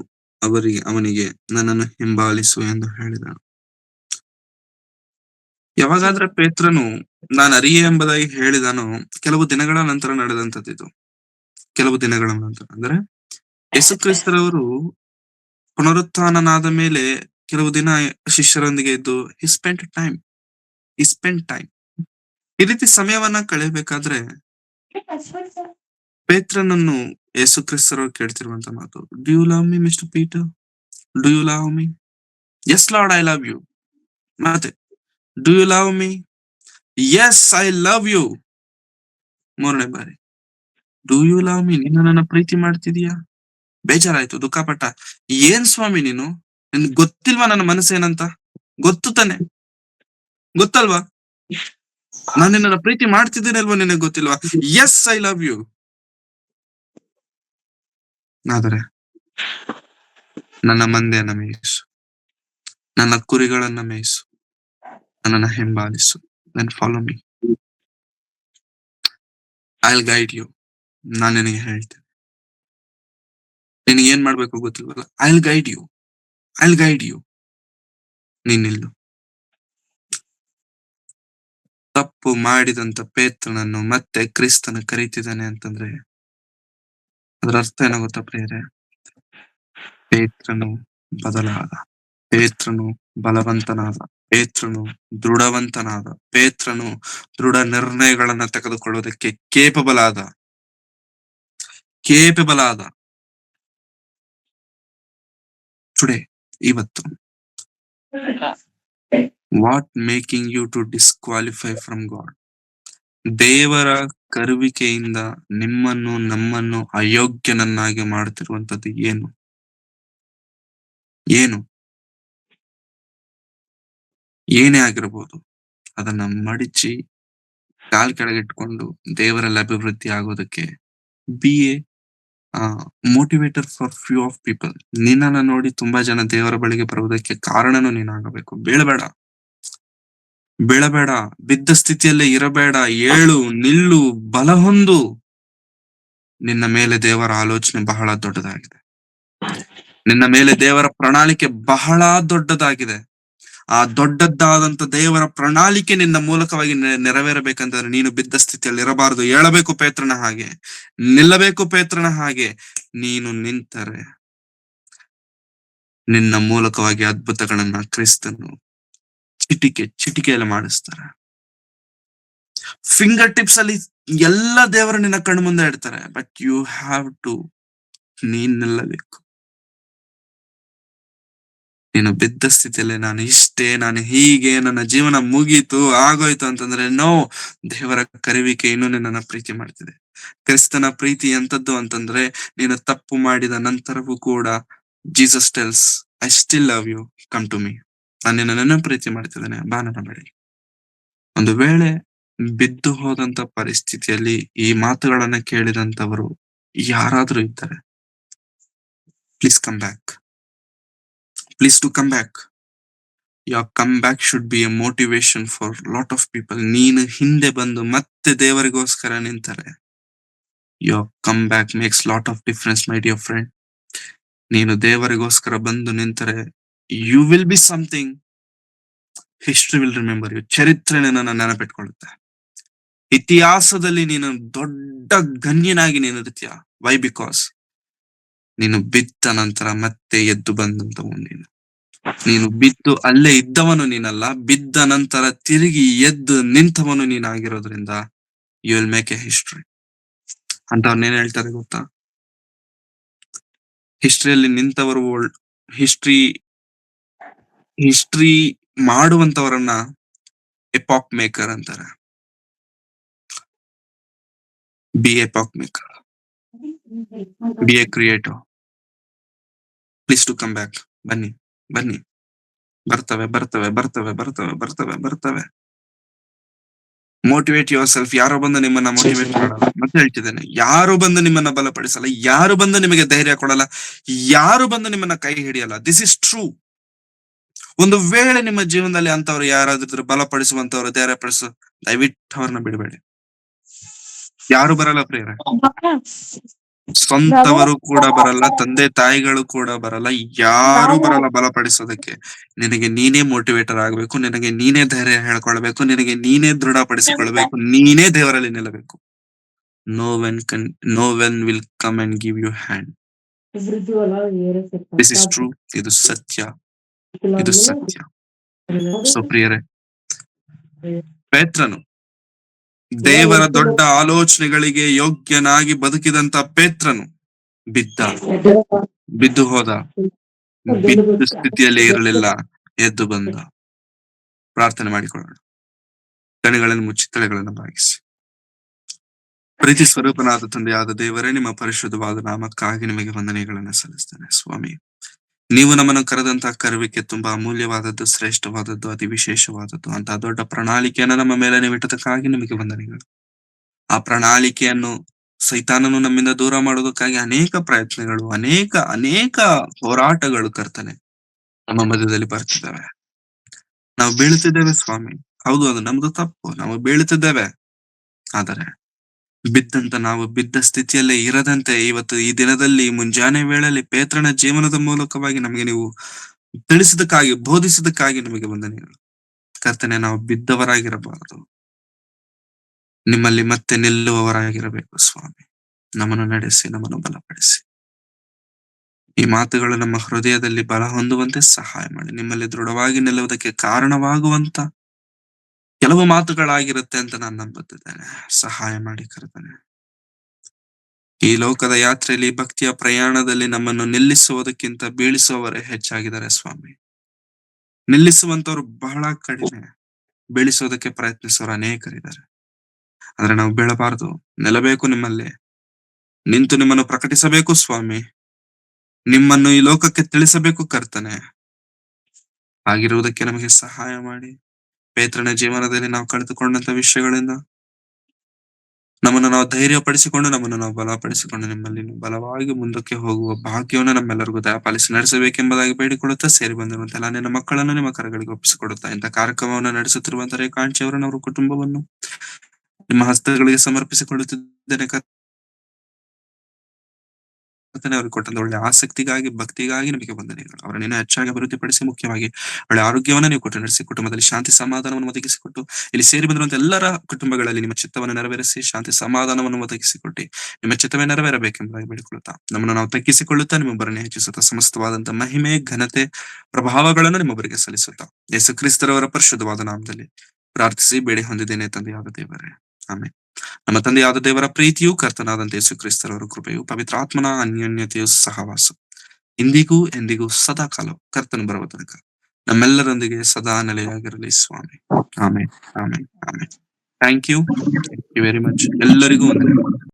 ಅವನಿಗೆ, ನನ್ನನ್ನು ಹಿಂಬಾಲಿಸು ಎಂದು ಹೇಳಿದನು. ಯಾವಾಗಾದ್ರೆ ಪೇತ್ರನು ನಾನು ಅರಿಯೆ ಎಂಬುದಾಗಿ ಹೇಳಿದನು, ಕೆಲವು ದಿನಗಳ ನಂತರ ನಡೆದಂತದ್ದು. ಕೆಲವು ದಿನಗಳ ನಂತರ ಅಂದ್ರೆ ಯೇಸುಕ್ರಿಸ್ತರವರು ಪುನರುತ್ಥಾನನಾದ ಮೇಲೆ ಕೆಲವು ದಿನ ಶಿಷ್ಯರೊಂದಿಗೆ ಇದ್ದು he spent time. ಈ ರೀತಿ ಸಮಯವನ್ನ ಕಳೆಯಬೇಕಾದ್ರೆ ಪೇತ್ರನನ್ನು ಯೇಸುಕ್ರಿಸ್ತರವರು ಕೇಳ್ತಿರುವಂತ ಮಾತು, do you love me mister Peter? Do you love me? Yes Lord, I love you. ಮತ್ತೆ do you love me? Yes, I love you. 3ನೇ ಬಾರಿ, ಡು ಯು ಲವ್ ಮಿ? ನೀನು ನನ್ನ ಪ್ರೀತಿ ಮಾಡ್ತಿದೀಯಾ? ಬೇಜಾರಾಯ್ತು, ದುಃಖಪಟ್ಟ. ಏನ್ ಸ್ವಾಮಿ ನೀನು, ನಿನ್ ಗೊತ್ತಿಲ್ವಾ ನನ್ನ ಮನಸ್ಸೇನಂತ? ಗೊತ್ತು ತಾನೆ, ಗೊತ್ತಲ್ವಾ? ನಾನು ನಿನ್ನ ಪ್ರೀತಿ ಮಾಡ್ತಿದ್ದೀನಲ್ವಾ, ನಿನಗೆ ಗೊತ್ತಿಲ್ವಾ? Yes, I love you. ಆದರೆ ನನ್ನ ಮಂದೆಯನ್ನ ಮೇಯಿಸು, ನನ್ನ ಕುರಿಗಳನ್ನ ಮೇಯಿಸು, ನನ್ನನ್ನು ಹಿಂಬಾಲಿಸು. then follow me, I'll guide you. ನಾನು ನಿನಗೆ ಹೇಳ್ತೇನೆ, ನಿನಗೆ ಏನ್ ಮಾಡ್ಬೇಕು ಗೊತ್ತಿಲ್ವಲ್ಲ, I'll guide you. ನೀನಿಲ್ಲು. ತಪ್ಪು ಮಾಡಿದಂತ ಪೇತ್ರನನ್ನು ಮತ್ತೆ ಕ್ರಿಸ್ತನ ಕರೀತಿದ್ದಾನೆ ಅಂತಂದ್ರೆ ಅದರ ಅರ್ಥ ಏನಾಗುತ್ತಾ ಪ್ರಿಯರೇ? ಪೇತ್ರನು ಬದಲಾದ, ಪೇತ್ರನು ಬಲವಂತನಾದ, ಪೇತ್ರನು ದೃಢವಂತನಾದ, ಪೇತ್ರನು ದೃಢ ನಿರ್ಣಯಗಳನ್ನ ತೆಗೆದುಕೊಳ್ಳುವುದಕ್ಕೆ ಕೇಪಬಲ್ ಆದ. ಟುಡೇ, ಇವತ್ತು, what making you to disqualify from God? ದೇವರ ಕರುವಿಕೆಯಿಂದ ನಿಮ್ಮನ್ನು ನಮ್ಮನ್ನು ಅಯೋಗ್ಯನನ್ನಾಗಿ ಮಾಡುತ್ತಿರುವಂತದ್ದು ಏನು? ಏನೇ ಆಗಿರಬಹುದು, ಅದನ್ನ ಮಡಿಚಿ ಕಾಲ್ ಕೆಳಗಿಟ್ಕೊಂಡು ದೇವರಲ್ಲಿ ಅಭಿವೃದ್ಧಿ ಆಗೋದಕ್ಕೆ B A motivator for few of people. ನಿನ್ನನ್ನ ನೋಡಿ ತುಂಬಾ ಜನ ದೇವರ ಬಳಿಗೆ ಬರುವುದಕ್ಕೆ ಕಾರಣನೂ ನೀನಾಗಬೇಕು. ಬೀಳಬೇಡ, ಬಿದ್ದ ಸ್ಥಿತಿಯಲ್ಲೇ ಇರಬೇಡ, ಏಳು, ನಿಲ್ಲು, ಬಲ ಹೊಂದು. ನಿನ್ನ ಮೇಲೆ ದೇವರ ಆಲೋಚನೆ ಬಹಳ ದೊಡ್ಡದಾಗಿದೆ. ನಿನ್ನ ಮೇಲೆ ದೇವರ ಪ್ರಣಾಳಿಕೆ ಬಹಳ ದೊಡ್ಡದಾಗಿದೆ. ಆ ದೊಡ್ಡದಾದಂತ ದೇವರ ಪ್ರಣಾಳಿಕೆ ನಿನ್ನ ಮೂಲಕವಾಗಿ ನೆರವೇರಬೇಕಂದ್ರೆ ನೀನು ಬಿದ್ದ ಸ್ಥಿತಿಯಲ್ಲಿ ಇರಬಾರದು. ಏಳಬೇಕು ಪೇತ್ರನ ಹಾಗೆ, ನಿಲ್ಲಬೇಕು ಪೇತ್ರನ ಹಾಗೆ. ನೀನು ನಿಂತರೆ ನಿನ್ನ ಮೂಲಕವಾಗಿ ಅದ್ಭುತಗಳನ್ನ ಕ್ರಿಸ್ತನು ಚಿಟಿಕೆಯಲ್ಲಿ ಮಾಡಿಸ್ತಾರೆ. ಫಿಂಗರ್ ಟಿಪ್ಸ್ ಅಲ್ಲಿ ಎಲ್ಲ ದೇವರು ನಿನ್ನ ಕಣ್ಣು ಮುಂದೆ ಇಡ್ತಾರೆ. ಬಟ್ ಯು ಹ್ಯಾವ್ ಟು, ನೀನ್ ನಿಲ್ಲಬೇಕು. ನೀನು ಬಿದ್ದ ಸ್ಥಿತಿಯಲ್ಲಿ ನಾನು ಇಷ್ಟೇ, ನಾನು ಹೀಗೆ, ನನ್ನ ಜೀವನ ಮುಗೀತು, ಆಗೋಯ್ತು ಅಂತಂದ್ರೆ ನೋ. ದೇವರ ಕರುವಿಕೆ ಇನ್ನೂ ನಿನ್ನನ್ನ ಪ್ರೀತಿ ಮಾಡ್ತಿದೆ. ಕ್ರಿಸ್ತನ ಪ್ರೀತಿ ಎಂತದ್ದು ಅಂತಂದ್ರೆ, ನೀನು ತಪ್ಪು ಮಾಡಿದ ನಂತರವೂ ಕೂಡ Jesus tells, I still love you, come to me. ನಾನು ನಿನ್ನನ್ನು ಪ್ರೀತಿ ಮಾಡ್ತಿದ್ದೇನೆ, ಬಾ ನನ್ನ ಬಳಿ. ಒಂದು ವೇಳೆ ಬಿದ್ದು ಹೋದಂತ ಪರಿಸ್ಥಿತಿಯಲ್ಲಿ ಈ ಮಾತುಗಳನ್ನ ಕೇಳಿದಂತವರು ಯಾರಾದ್ರೂ ಇದ್ದಾರೆ, please come back. Please to come back. Your comeback should be a motivation for lot of people. ನೀನು ಹಿಂದೆ ಬಂದು ಮತ್ತೆ ದೇವರಿಗೋಸ್ಕರ ನಿಂತರೆ your comeback makes lot of difference, my dear friend. ನೀನು ದೇವರಿಗೋಸ್ಕರ ಬಂದು ನಿಂತರೆ you will be something. History will remember you. ಚರಿತ್ರೆ ನಿನ್ನನ್ನು ನೆನಪಿಟ್ಕೊಳ್ಳುತ್ತೆ. ಇತಿಹಾಸದಲ್ಲಿ ನೀನು ದೊಡ್ಡ ಗಣ್ಯನಾಗಿ ನಿಲ್ಲುತ್ತೀಯ. ವೈ? ಬಿಕಾಸ್ ನೀನು ಬಿದ್ದ ನಂತರ ಮತ್ತೆ ಎದ್ದು ಬಂದಂತವು ನೀನು ಬಿದ್ದು ಅಲ್ಲೇ ಇದ್ದವನು ನೀನಲ್ಲ, ಬಿದ್ದ ನಂತರ ತಿರುಗಿ ಎದ್ದು ನಿಂತವನು ನೀನಾಗಿರೋದ್ರಿಂದ you will make a history. ಅಂತವ್ರನ್ನೇನ್ ಹೇಳ್ತಾರೆ ಗೊತ್ತಾ? ಹಿಸ್ಟ್ರಿಯಲ್ಲಿ ನಿಂತವರು ಹಿಸ್ಟ್ರಿ ಮಾಡುವಂತವರನ್ನ ಎಪಾಕ್ ಮೇಕರ್ ಅಂತಾರೆ. Be epoch maker, be a creator. Please to come back. ಬನ್ನಿ. ಬರ್ತವೆ. Motivate your self. ಯಾರು ಬಂದು ನಿಮ್ಮನ್ನ ಮೋಟಿವೇಟ್ ಮಾಡಲ್ಲ. ಮತ್ತೆ ಹೇಳ್ತಿದ್ದೇನೆ, ಯಾರು ಬಂದು ನಿಮ್ಮನ್ನ ಬಲಪಡಿಸಲ್ಲ, ಯಾರು ಬಂದು ನಿಮಗೆ ಧೈರ್ಯ ಕೊಡಲ್ಲ, ಯಾರು ಬಂದು ನಿಮ್ಮನ್ನ ಕೈ ಹಿಡಿಯಲ್ಲ. This is true. ಒಂದು ವೇಳೆ ನಿಮ್ಮ ಜೀವನದಲ್ಲಿ ಅಂತವ್ರು ಯಾರಾದ್ರೂ ಬಲಪಡಿಸುವಂತವ್ರು, ಧೈರ್ಯ ಪಡಿಸು, ದಯವಿಟ್ಟು ಅವ್ರನ್ನ ಬಿಡಬೇಡಿ. ಯಾರು ಬರಲ್ಲ ಪ್ರಿಯರೇ. ಸ್ವಂತವರು ಕೂಡ ಬರಲ್ಲ, ತಂದೆ ತಾಯಿಗಳು ಕೂಡ ಬರಲ್ಲ, ಯಾರು ಬರಲ್ಲ ಬಲಪಡಿಸೋದಕ್ಕೆ. ನಿನಗೆ ನೀನೇ ಮೋಟಿವೇಟರ್ ಆಗ್ಬೇಕು, ನಿನಗೆ ನೀನೇ ಧೈರ್ಯ ಹೇಳ್ಕೊಳ್ಬೇಕು, ನಿನಗೆ ನೀನೇ ದೃಢಪಡಿಸಿಕೊಳ್ಬೇಕು, ನೀನೇ ದೇವರಲ್ಲಿ ನಿಲ್ಲಬೇಕು. No one will come and give you hand. This is true. ಇದು ಸತ್ಯ. ಸೊ ಪ್ರಿಯರೇ, ಪೇತ್ರನು ದೇವರ ದೊಡ್ಡ ಆಲೋಚನೆಗಳಿಗೆ ಯೋಗ್ಯನಾಗಿ ಬದುಕಿದಂತ ಪೇತ್ರನು ಬಿದ್ದು ಹೋದ. ಬಿದ್ದು ಸ್ಥಿತಿಯಲ್ಲಿ ಇರಲಿಲ್ಲ, ಎದ್ದು ಬಂದ. ಪ್ರಾರ್ಥನೆ ಮಾಡಿಕೊಳ್ಳೋಣ. ಕಣ್ಣುಗಳನ್ನು ಮುಚ್ಚಿ ತಲೆಗಳನ್ನು ಬಾಗಿಸಿ. ಪ್ರೀತಿ ಸ್ವರೂಪನಾದ ತಂದೆಯಾದ ದೇವರೇ, ನಿಮ್ಮ ಪರಿಶುದ್ಧವಾದ ನಾಮಕ್ಕಾಗಿ ನಿಮಗೆ ವಂದನೆಗಳನ್ನು ಸಲ್ಲಿಸ್ತೇನೆ ಸ್ವಾಮಿ. ನೀವು ನಮ್ಮನ್ನು ಕರೆದಂತಹ ಕರುವಿಕೆ ತುಂಬಾ ಅಮೂಲ್ಯವಾದದ್ದು, ಶ್ರೇಷ್ಠವಾದದ್ದು, ಅತಿ ವಿಶೇಷವಾದದ್ದು. ಅಂತ ದೊಡ್ಡ ಪ್ರಣಾಳಿಕೆಯನ್ನು ನಮ್ಮ ಮೇಲೆ ನೀವು ಇಟ್ಟದಕ್ಕಾಗಿ ನಿಮಗೆ ವಂದನೆಗಳು. ಆ ಪ್ರಣಾಳಿಕೆಯನ್ನು ಸೈತಾನನು ನಮ್ಮಿಂದ ದೂರ ಮಾಡೋದಕ್ಕಾಗಿ ಅನೇಕ ಪ್ರಯತ್ನಗಳು, ಅನೇಕ ಹೋರಾಟಗಳು ಕರ್ತನೆ ನಮ್ಮ ಮಧ್ಯದಲ್ಲಿ ಬರ್ತಿದ್ದಾವೆ. ನಾವು ಬೀಳುತ್ತಿದ್ದೇವೆ ಸ್ವಾಮಿ. ಹೌದು, ಅದು ನಮ್ದು ತಪ್ಪು. ನಾವು ಬೀಳುತ್ತಿದ್ದೇವೆ. ಆದರೆ ನಾವು ಬಿದ್ದ ಸ್ಥಿತಿಯಲ್ಲೇ ಇರದಂತೆ ಇವತ್ತು ಈ ದಿನದಲ್ಲಿ ಮುಂಜಾನೆ ವೇಳೆಯಲ್ಲಿ ಪೇತ್ರನ ಜೀವನದ ಮೂಲಕವಾಗಿ ನಮಗೆ ನೀವು ತಿಳಿಸಿದಕ್ಕಾಗಿ, ಬೋಧಿಸಿದಕ್ಕಾಗಿ ನಿಮಗೆ ವಂದನೆಗಳು ಕರ್ತನೆ. ನಾವು ಬಿದ್ದವರಾಗಿರಬಾರದು, ನಿಮ್ಮಲ್ಲಿ ಮತ್ತೆ ನಿಲ್ಲುವವರಾಗಿರಬೇಕು ಸ್ವಾಮಿ. ನಮ್ಮನ್ನು ನಡೆಸಿ, ನಮ್ಮನ್ನು ಬಲಪಡಿಸಿ. ಈ ಮಾತುಗಳು ನಮ್ಮ ಹೃದಯದಲ್ಲಿ ಬಲ ಹೊಂದುವಂತೆ ಸಹಾಯ ಮಾಡಿ. ನಿಮ್ಮಲ್ಲಿ ದೃಢವಾಗಿ ನಿಲ್ಲುವುದಕ್ಕೆ ಕಾರಣವಾಗುವಂತ ಕೆಲವು ಮಾತುಗಳಾಗಿರುತ್ತೆ ಅಂತ ನಾನು ನಂಬುತ್ತಿದ್ದೇನೆ. ಸಹಾಯ ಮಾಡಿ ಕರ್ತನೆ. ಈ ಲೋಕದ ಯಾತ್ರೆಯಲ್ಲಿ, ಭಕ್ತಿಯ ಪ್ರಯಾಣದಲ್ಲಿ ನಮ್ಮನ್ನು ನಿಲ್ಲಿಸುವುದಕ್ಕಿಂತ ಬೀಳಿಸುವವರೇ ಹೆಚ್ಚಾಗಿದ್ದಾರೆ ಸ್ವಾಮಿ. ನಿಲ್ಲಿಸುವಂತವ್ರು ಬಹಳ ಕಡಿಮೆ, ಬೀಳಿಸೋದಕ್ಕೆ ಪ್ರಯತ್ನಿಸೋರು ಅನೇಕರಿದ್ದಾರೆ. ಆದ್ರೆ ನಾವು ಬೀಳಬಾರದು, ನಿಲ್ಲಬೇಕು, ನಿಮ್ಮಲ್ಲಿ ನಿಂತು ನಿಮ್ಮನ್ನು ಪ್ರಕಟಿಸಬೇಕು ಸ್ವಾಮಿ. ನಿಮ್ಮನ್ನು ಈ ಲೋಕಕ್ಕೆ ತಿಳಿಸಬೇಕು ಕರ್ತನೆ. ಹಾಗಿರುವುದಕ್ಕೆ ನಮಗೆ ಸಹಾಯ ಮಾಡಿ. ಪೇತ್ರನ ಜೀವನದಲ್ಲಿ ನಾವು ಕಳೆದುಕೊಂಡಂತ ವಿಷಯಗಳಿಂದ ನಮ್ಮನ್ನು ನಾವು ಧೈರ್ಯಪಡಿಸಿಕೊಂಡು, ನಮ್ಮನ್ನು ನಾವು ಬಲಪಡಿಸಿಕೊಂಡು, ನಿಮ್ಮಲ್ಲಿ ಬಲವಾಗಿ ಮುಂದಕ್ಕೆ ಹೋಗುವ ಭಾಗ್ಯವನ್ನು ನಮ್ಮೆಲ್ಲರಿಗೂ ದಯಪಾಲಿಸಿ ನಡೆಸಬೇಕೆಂಬುದಾಗಿ ಬೇಡಿಕೊಳ್ಳುತ್ತಾ, ಸೇರಿ ಬಂದಿರುವಂತಹ ಎಲ್ಲ ನಿನ್ನ ಮಕ್ಕಳನ್ನು ನಿಮ್ಮ ಕರಗಳಿಗೆ ಒಪ್ಪಿಸಿಕೊಡುತ್ತಾ, ಇಂಥ ಕಾರ್ಯಕ್ರಮವನ್ನು ನಡೆಸುತ್ತಿರುವಂತಹ ರೇಖಾಂಚಿ ಅವರನ್ನು, ಅವರ ಕುಟುಂಬವನ್ನು ನಿಮ್ಮ ಹಸ್ತಗಳಿಗೆ ಸಮರ್ಪಿಸಿಕೊಳ್ಳುತ್ತಿದ್ದೇನೆ. ಅವ್ರಿಗೆ ಕೊಟ್ಟಂತ ಒಳ್ಳೆ ಆಸಕ್ತಿಗಾಗಿ, ಭಕ್ತಿಗಾಗಿ ನಿಮಗೆ ವಂದನೆಗಳು. ಅವರನ್ನು ಇನ್ನೂ ಹೆಚ್ಚಾಗಿ ಅಭಿವೃದ್ಧಿಪಡಿಸಿ, ಮುಖ್ಯವಾಗಿ ಒಳ್ಳೆ ಆರೋಗ್ಯವನ್ನ ನೀವು ಕೊಟ್ಟು ನಡೆಸಿ, ಕುಟುಂಬದಲ್ಲಿ ಶಾಂತಿ ಸಮಾಧಾನವನ್ನು ಒದಗಿಸಿಕೊಟ್ಟು, ಇಲ್ಲಿ ಸೇರಿ ಬಂದಿರುವಂತಹ ಎಲ್ಲರ ಕುಟುಂಬಗಳಲ್ಲಿ ನಿಮ್ಮ ಚಿತ್ತವನ್ನು ನೆರವೇರಿಸಿ, ಶಾಂತಿ ಸಮಾಧಾನವನ್ನು ಒದಗಿಸಿಕೊಟ್ಟು, ನಿಮ್ಮ ಚಿತ್ತವೇ ನೆರವೇರಬೇಕೆಂಬುದಾಗಿ ಬೇಡಿಕೊಳ್ಳುತ್ತಾ, ನಮ್ಮನ್ನು ನಾವು ತಗ್ಗಿಸಿಕೊಳ್ಳುತ್ತಾ, ನಿಮ್ಮೊಬ್ಬರನ್ನೇ ಹೆಚ್ಚಿಸುತ್ತಾ, ಸಮಸ್ತವಾದಂತಹ ಮಹಿಮೆ, ಘನತೆ, ಪ್ರಭಾವಗಳನ್ನು ನಿಮ್ಮೊಬ್ಬರಿಗೆ ಸಲ್ಲಿಸುತ್ತಾ, ಯೇಸು ಕ್ರಿಸ್ತರವರ ಪರಿಶುದ್ಧವಾದ ನಾಮದಲ್ಲಿ ಪ್ರಾರ್ಥಿಸಿ ಬೇಡಿ ಹೊಂದಿದ್ದೇನೆ ತಂದೆಯಾದ ದೇವರೇ, ಆಮೆನ್. ನಮ್ಮ ತಂದೆಯಾದ ದೇವರ ಪ್ರೀತಿಯು, ಕರ್ತನಾದಂತ ಯೇಸು ಕ್ರಿಸ್ತರವರ ಕೃಪೆಯು, ಪವಿತ್ರಾತ್ಮನ ಅನ್ಯೋನ್ಯತೆಯು, ಸಹವಾಸ ಇಂದಿಗೂ ಎಂದಿಗೂ ಸದಾ ಕಾಲ ಕರ್ತನು ಬರುವ ತನಕ ನಮ್ಮೆಲ್ಲರೊಂದಿಗೆ ಸದಾ ನೆಲೆಯಾಗಿರಲಿ ಸ್ವಾಮಿ. ಆಮೇಲೆ ಆಮೇಲೆ ಆಮೇಲೆ. Thank you very much. ಎಲ್ಲರಿಗೂ ವಂದನೆಗಳು.